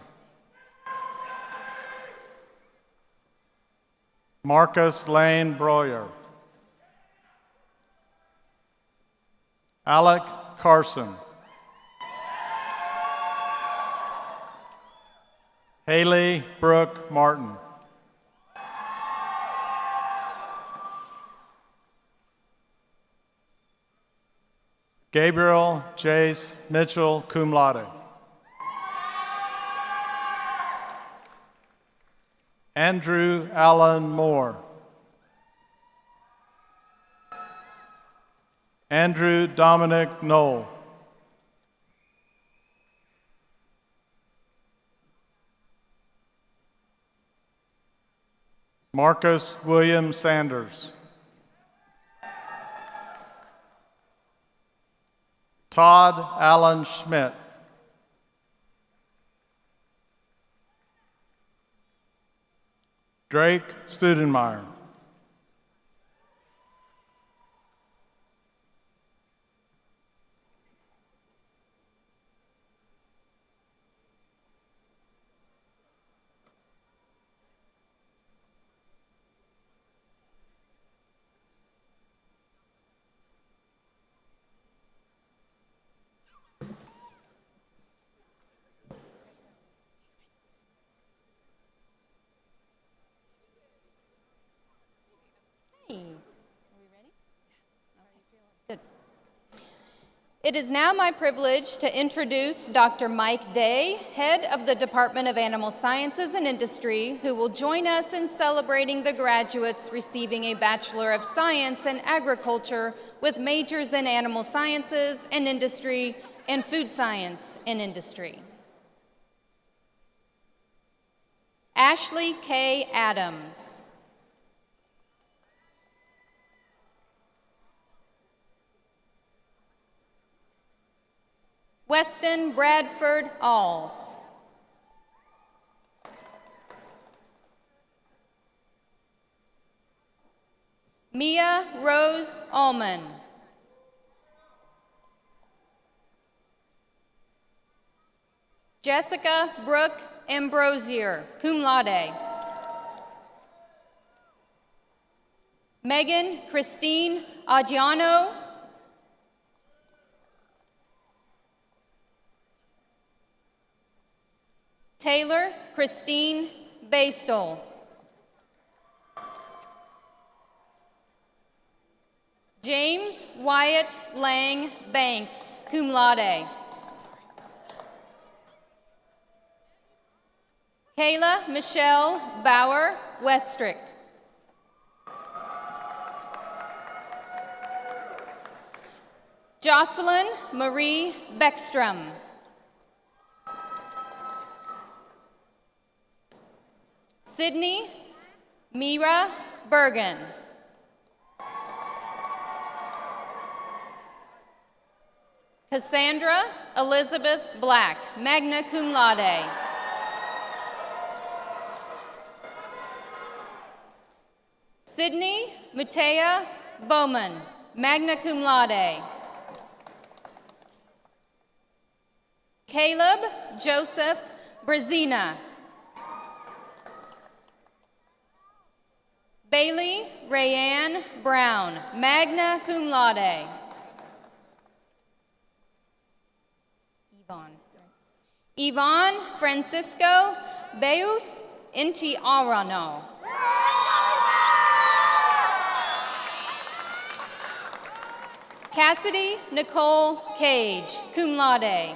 Speaker 10: Marcus Lane Breuer. Alec Carson. Haley Brooke Martin. Gabriel Jace Mitchell, cum laude. Andrew Allen Moore. Andrew Dominic Knoll. Marcus William Sanders. Todd Allen Schmidt. Drake Studenmeyer.
Speaker 11: It is now my privilege to introduce Dr. Mike Day, head of the Department of Animal Sciences and Industry, who will join us in celebrating the graduates receiving a Bachelor of Science in Agriculture with majors in Animal Sciences and Industry and Food Science and Industry. Ashley K. Adams. Weston Bradford Alls. Mia Rose Allman. Jessica Brooke Ambrosier, cum laude. Megan Christine Aggiano. Taylor Christine Bastol. James Wyatt Lang Banks, cum laude. Kayla Michelle Bauer Westrick. Jocelyn Marie Beckstrom. Sydney Mira Bergen. Cassandra Elizabeth Black, magna cum laude. Sydney Matea Bowman, magna cum laude. Caleb Joseph Brazina. Bailey Rayanne Brown, magna cum laude. Yvonne Francisco Beus Intiarano. Cassidy Nicole Cage, cum laude.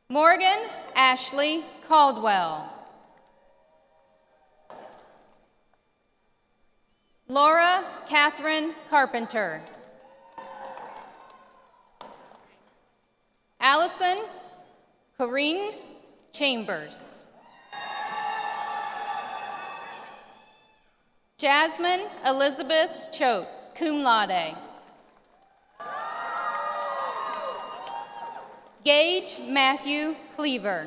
Speaker 11: Morgan Ashley Caldwell. Laura Catherine Carpenter. Allison Corrine Chambers. Jasmine Elizabeth Choate, cum laude. Gage Matthew Cleaver.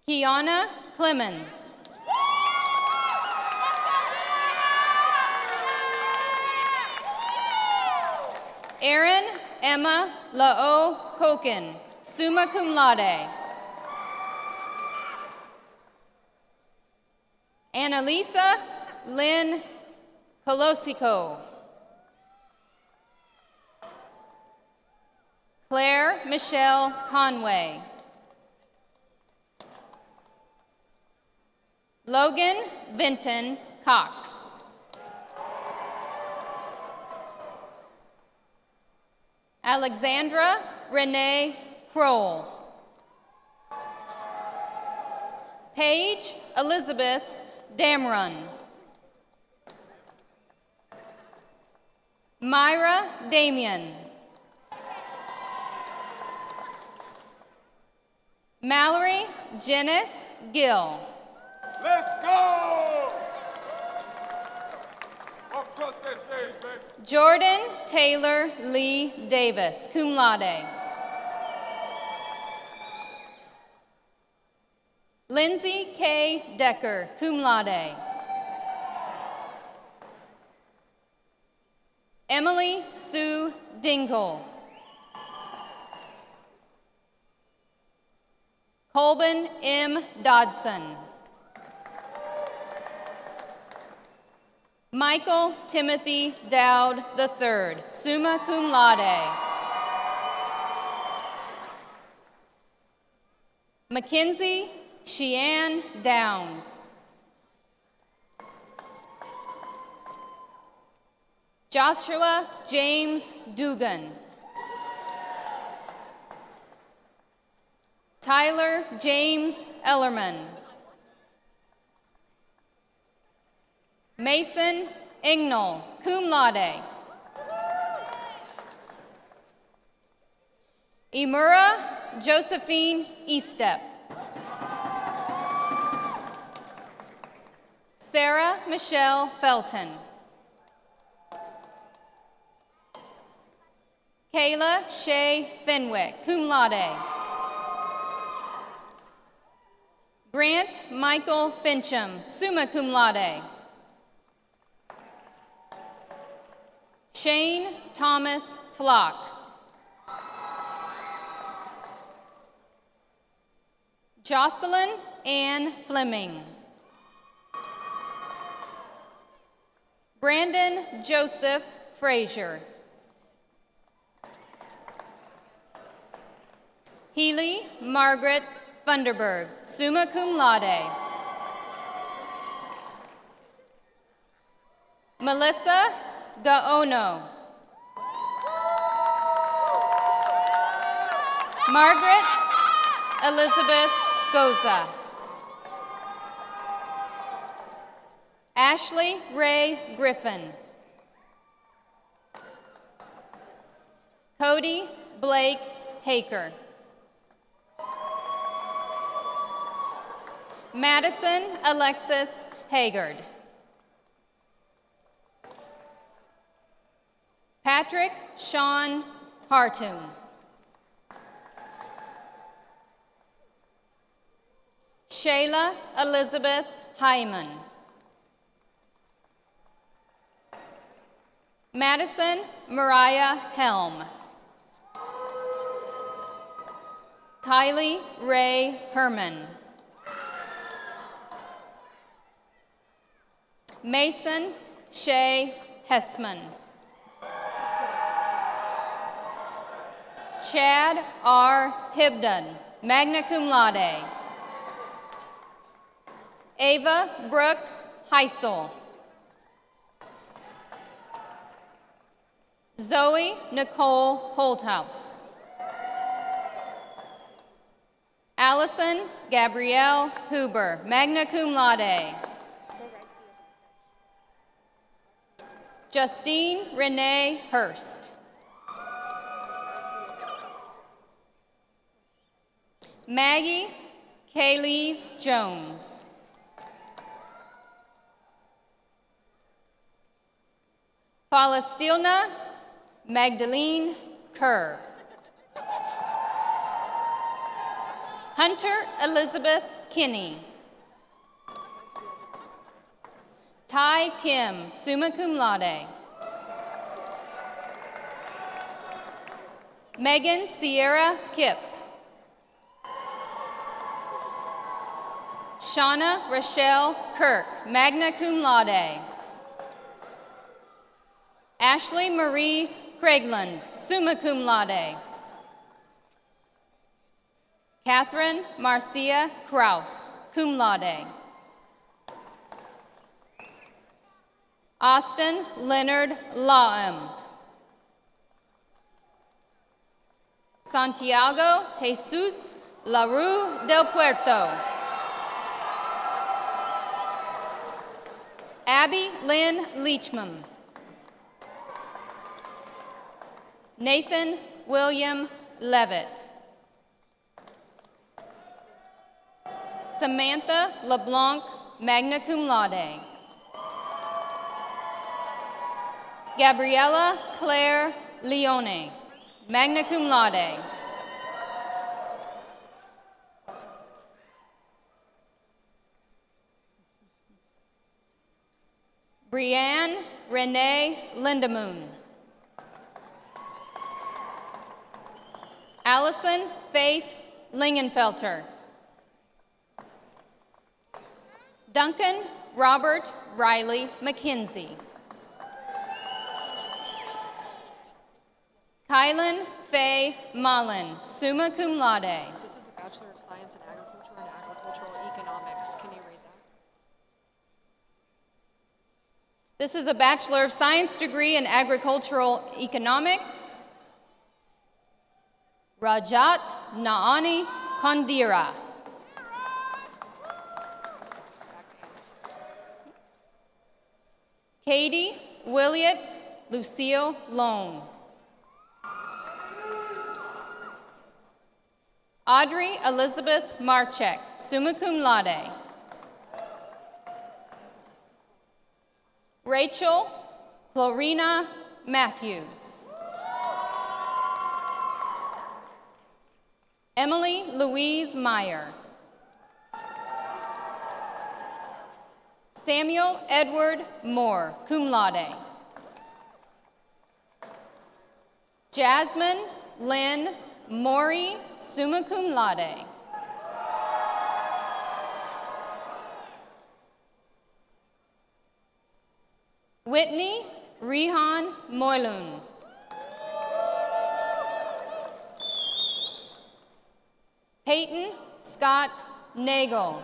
Speaker 11: Kiana Clemens. Erin Emma La'o Koken, summa cum laude. Annalisa Lynn Colosico. Claire Michelle Conway. Logan Vinton Cox. Alexandra Renee Kroll. Paige Elizabeth Damrun. Myra Damien. Mallory Janice Gill.
Speaker 12: Let's go! Across that stage, baby.
Speaker 11: Jordan Taylor Lee Davis, cum laude. Lindsay K. Decker, cum laude. Emily Sue Dingle. Colbin M. Dodson. Michael Timothy Dowd III, summa cum laude. Mackenzie Sheann Downs. Joshua James Dugan. Tyler James Ellerman. Mason Ingnall, cum laude. Emura Josephine Estep. Sarah Michelle Felton. Kayla Shea Fenwick, cum laude. Grant Michael Fincham, summa cum laude. Shane Thomas Flock. Jocelyn Ann Fleming. Brandon Joseph Frazier. Healy Margaret Funderburg, summa cum laude. Melissa Gaono. Margaret Elizabeth Goza. Ashley Ray Griffin. Cody Blake Haker. Madison Alexis Haggard. Patrick Sean Hartoon. Shayla Elizabeth Hyman. Madison Mariah Helm. Kylie Ray Herman. Mason Shay Hessman. Chad R. Hibdon, magna cum laude. Ava Brooke Heisel. Zoe Nicole Holthouse. Allison Gabrielle Huber, magna cum laude. Justine Renee Hurst. Maggie Kaylees Jones. Falastilna Magdalene Kerr. Hunter Elizabeth Kinney. Tai Kim, summa cum laude. Megan Sierra Kipp. Shauna Rochelle Kirk, magna cum laude. Ashley Marie Craigland, summa cum laude. Catherine Marcia Kraus, cum laude. Austin Leonard Laum. Santiago Jesus LaRue del Puerto. Abby Lynn Leachman. Nathan William Levitt. Samantha LeBlanc, magna cum laude. Gabriella Claire Leone, magna cum laude. Brianne Renee Lindemoon. Allison Faith Lingenfelter. Duncan Robert Riley McKenzie. Kylan Faye Mullen, summa cum laude.
Speaker 13: This is a Bachelor of Science in Agriculture and Agricultural Economics. Can you read that?
Speaker 11: This is a Bachelor of Science degree in Agricultural Economics. Rajat Naani Kondira. Katie Williott Lucille Lone. Audrey Elizabeth Marchek, summa cum laude. Rachel Chlorina Matthews. Emily Louise Meyer. Samuel Edward Moore, cum laude. Jasmine Lynn Maury, summa cum laude. Whitney Rihan Moilun. Peyton Scott Nagel.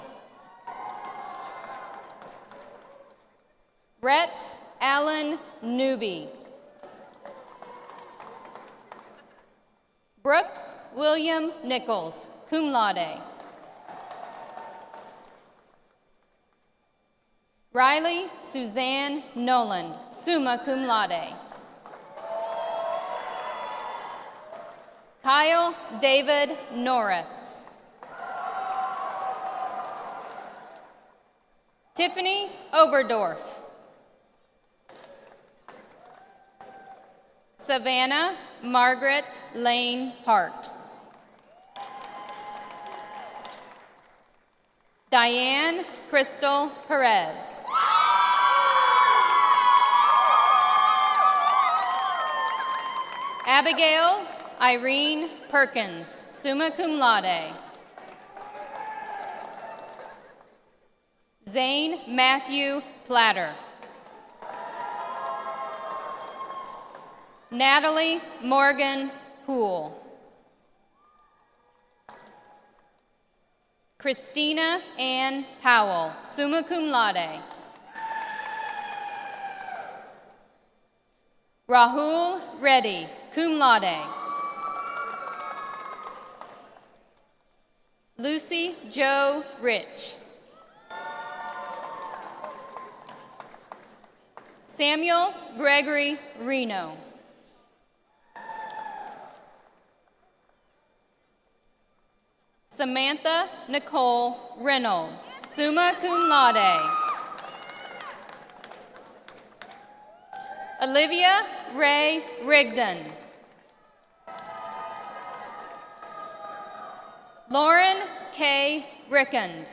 Speaker 11: Rhett Allen Newby. Brooks William Nichols, cum laude. Riley Suzanne Noland, summa cum laude. Kyle David Norris. Tiffany Oberdorf. Savannah Margaret Lane Parks. Diane Crystal Perez. Abigail Irene Perkins, summa cum laude. Zane Matthew Platter. Natalie Morgan Poole. Christina Ann Powell, summa cum laude. Rahul Reddy, cum laude. Lucy Jo Rich. Samuel Gregory Reno. Samantha Nicole Reynolds, summa cum laude. Olivia Ray Rigdon. Lauren K. Rickand.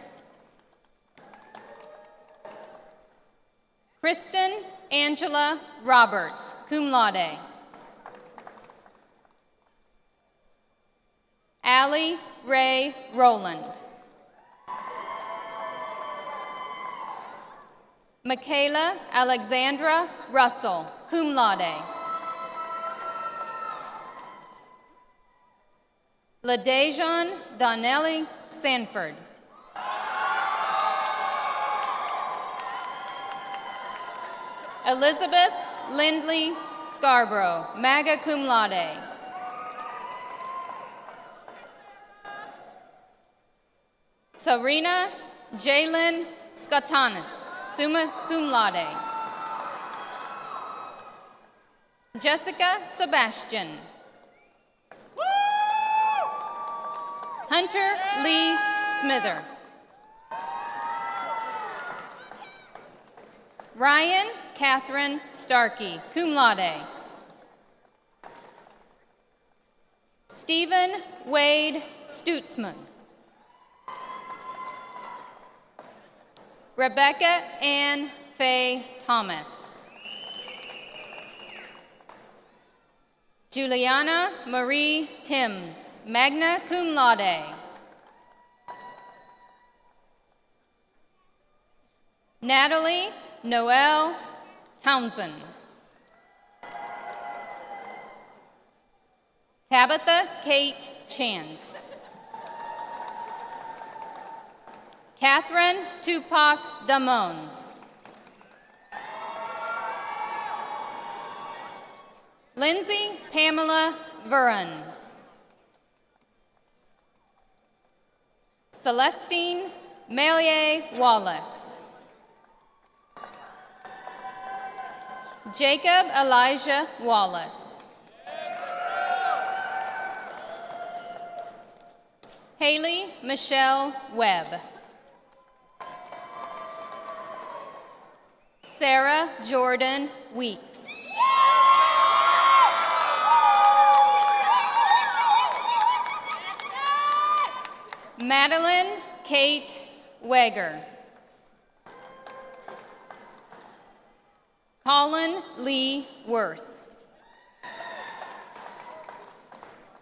Speaker 11: Kristen Angela Roberts, cum laude. Allie Ray Rowland. Michaela Alexandra Russell, cum laude. LaDejon Donnelly Sanford. Elizabeth Lindley Scarborough, magna cum laude. Serena Jalen Skatanis, summa cum laude. Jessica Sebastian. Hunter Lee Smither. Ryan Catherine Starkey, cum laude. Stephen Wade Stutzman. Rebecca Ann Faye Thomas. Juliana Marie Timms, magna cum laude. Natalie Noel Townsend. Tabitha Kate Chance. Catherine Tupac Damons. Lindsay Pamela Vernon. Celestine Melier Wallace. Jacob Elijah Wallace. Haley Michelle Webb. Sarah Jordan Weeks. Madeline Kate Weger. Colin Lee Worth.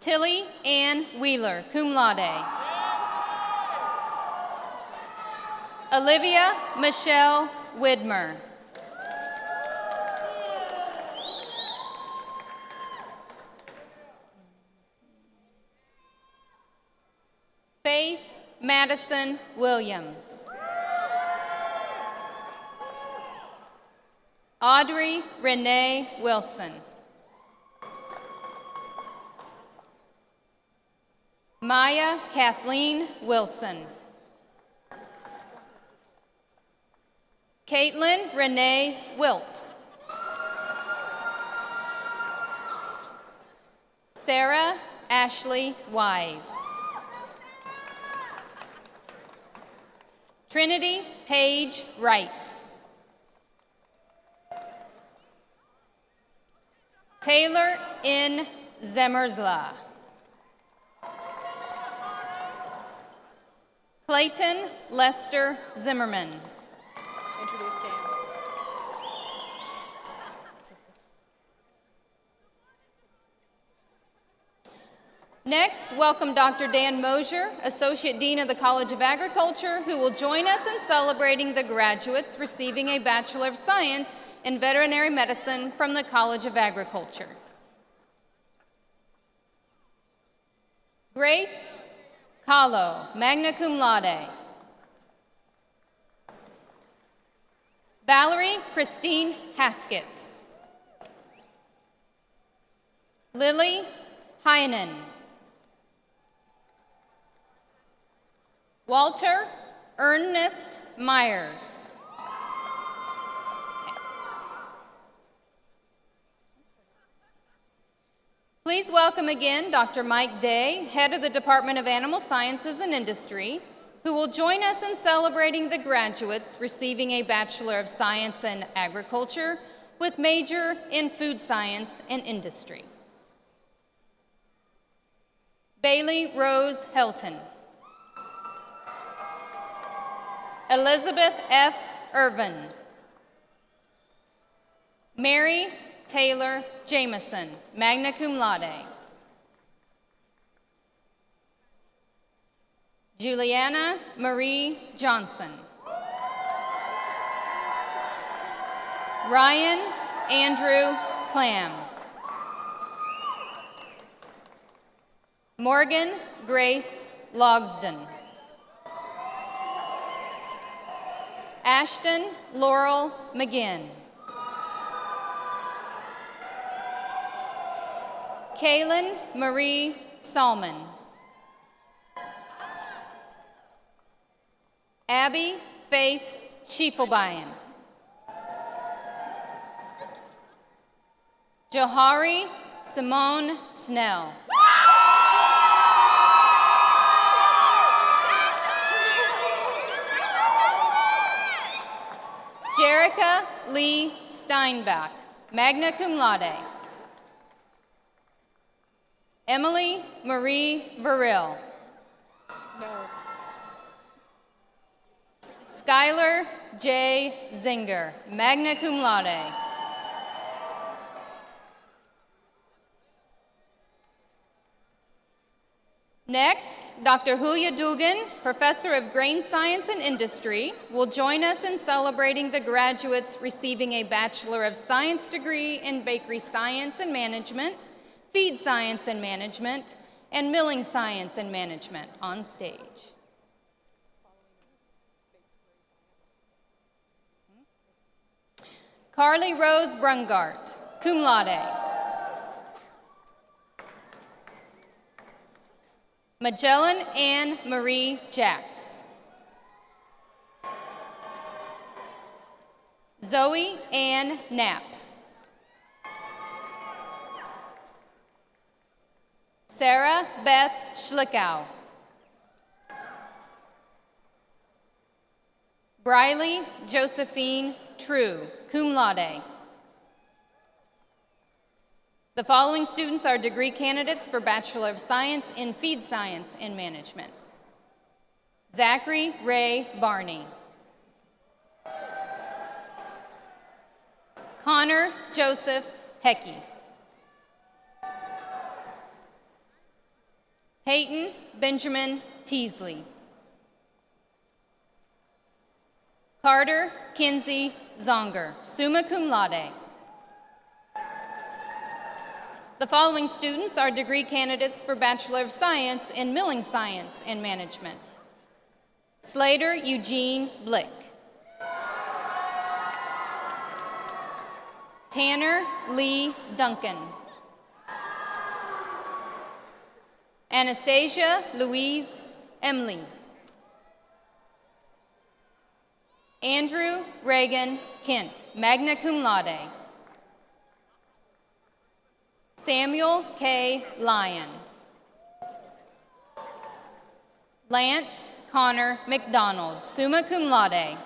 Speaker 11: Tilly Ann Wheeler, cum laude. Olivia Michelle Widmer. Faith Madison Williams. Audrey Renee Wilson. Maya Kathleen Wilson. Caitlin Renee Wilt. Sarah Ashley Wise. Trinity Paige Wright. Taylor N. Zemersla. Clayton Lester Zimmerman.
Speaker 13: Introduce Dan.
Speaker 11: Next, welcome Dr. Dan Mosier, Associate Dean of the College of Agriculture, who will join us in celebrating the graduates receiving a Bachelor of Science in Veterinary Medicine from the College of Agriculture. Grace Kahlo, magna cum laude. Valerie Christine Haskett. Lily Heinen. Walter Ernest Myers. Please welcome again Dr. Mike Day, head of the Department of Animal Sciences and Industry, who will join us in celebrating the graduates receiving a Bachelor of Science in Agriculture with major in Food Science and Industry. Bailey Rose Helton. Elizabeth F. Irvin. Mary Taylor Jameson, magna cum laude. Juliana Marie Johnson. Ryan Andrew Clam. Morgan Grace Logsden. Ashton Laurel McGinn. Kaylin Marie Salmon. Abby Faith Schiefelbein. Johari Simone Snell. Jerica Lee Steinbach, magna cum laude. Emily Marie Verrill.
Speaker 13: No.
Speaker 11: Skyler J. Zinger, magna cum laude. Next, Dr. Julia Dugan, Professor of Grain Science and Industry, will join us in celebrating the graduates receiving a Bachelor of Science degree in Bakery Science and Management, Feed Science and Management, and Milling Science and Management on stage. Carly Rose Brungart, cum laude. Magellan Ann Marie Jacks. Zoe Ann Knapp. Sarah Beth Schlickow. Briley Josephine True, cum laude. The following students are degree candidates for Bachelor of Science in Feed Science and Management. Zachary Ray Barney. Connor Joseph Hecky. Peyton Benjamin Teasley. Carter Kinsey Zonger, summa cum laude. The following students are degree candidates for Bachelor of Science in Milling Science and Management. Slater Eugene Blick. Tanner Lee Duncan. Anastasia Louise Emily. Andrew Reagan Kent, magna cum laude. Samuel K. Lyon. Lance Connor McDonald, summa cum laude.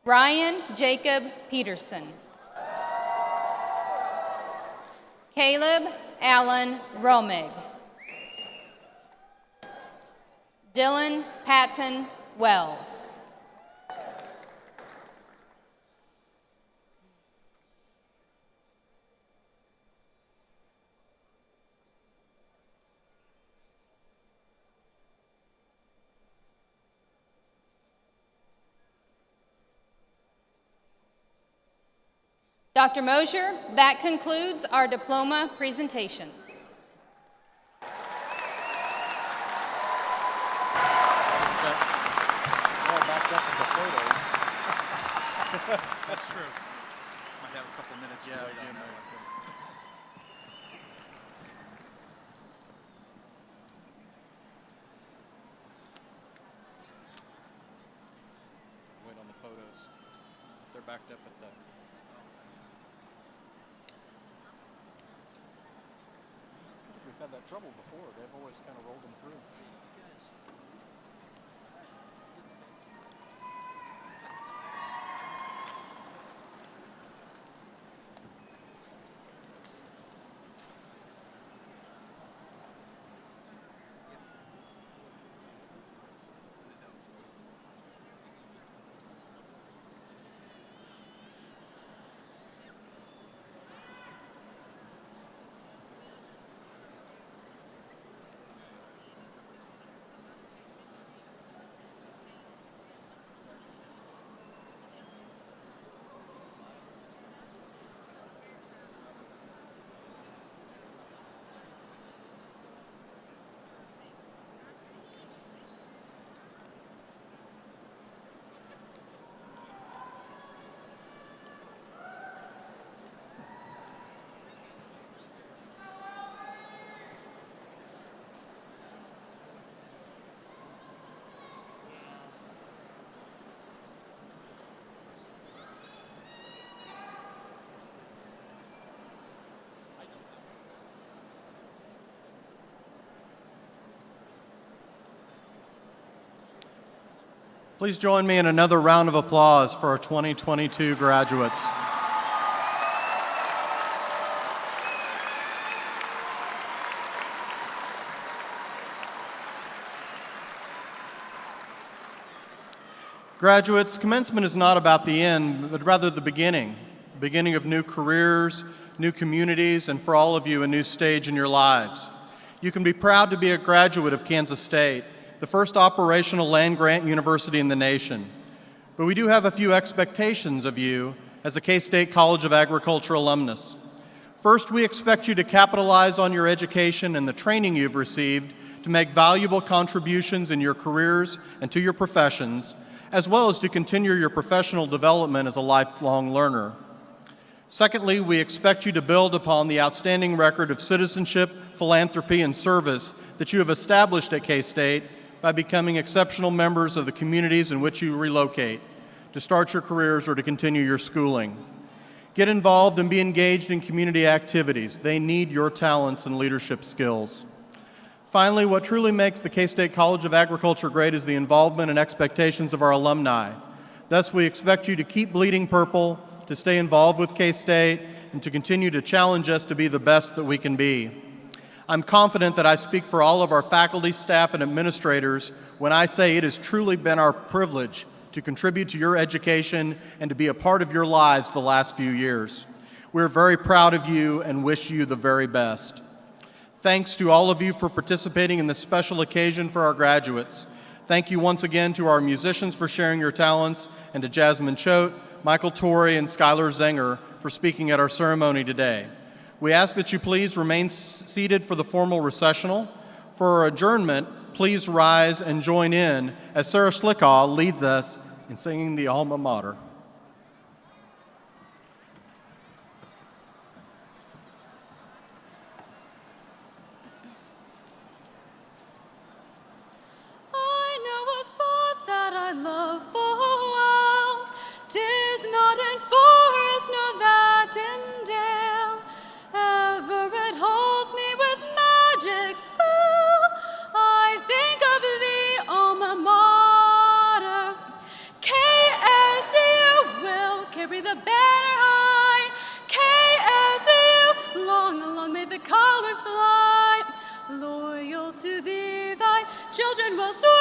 Speaker 11: Ryan Jacob Peterson. Caleb Allen Romig. Dylan Patton Wells. Dr. Mosier, that concludes our diploma presentations.
Speaker 3: That's true. Might have a couple minutes to wait on that. Wait on the photos. They're backed up at the... We've had that trouble before. They've always kind of rolled them through. Please join me in another round of applause for our 2022 graduates. Graduates, commencement is not about the end, but rather the beginning of new careers, new communities, and for all of you, a new stage in your lives. You can be proud to be a graduate of Kansas State, the first operational land-grant university in the nation. But we do have a few expectations of you as a K-State College of Agriculture alumnus. First, we expect you to capitalize on your education and the training you've received to make valuable contributions in your careers and to your professions, as well as to continue your professional development as a lifelong learner. Secondly, we expect you to build upon the outstanding record of citizenship, philanthropy, and service that you have established at K-State by becoming exceptional members of the communities in which you relocate, to start your careers or to continue your schooling. Get involved and be engaged in community activities. They need your talents and leadership skills. Finally, what truly makes the K-State College of Agriculture great is the involvement and expectations of our alumni. Thus, we expect you to keep bleeding purple, to stay involved with K-State, and to continue to challenge us to be the best that we can be. I'm confident that I speak for all of our faculty, staff, and administrators when I say it has truly been our privilege to contribute to your education and to be a part of your lives the last few years. We're very proud of you and wish you the very best. Thanks to all of you for participating in this special occasion for our graduates. Thank you once again to our musicians for sharing your talents, and to Jasmine Cho, Michael Torrey, and Skyler Zinger for speaking at our ceremony today. We ask that you please remain seated for the formal recessional. For our adjournment, please rise and join in as Sarah Slickaw leads us in singing the Alma Mater.
Speaker 4: I know a spot that I love full well. 'Tis not in forest nor that in dale. Ever it holds me with magic spell. I think of the alma mater. KSU will carry the banner high. KSU, long, long may the colors fly. Loyal to thee, thy children will soar.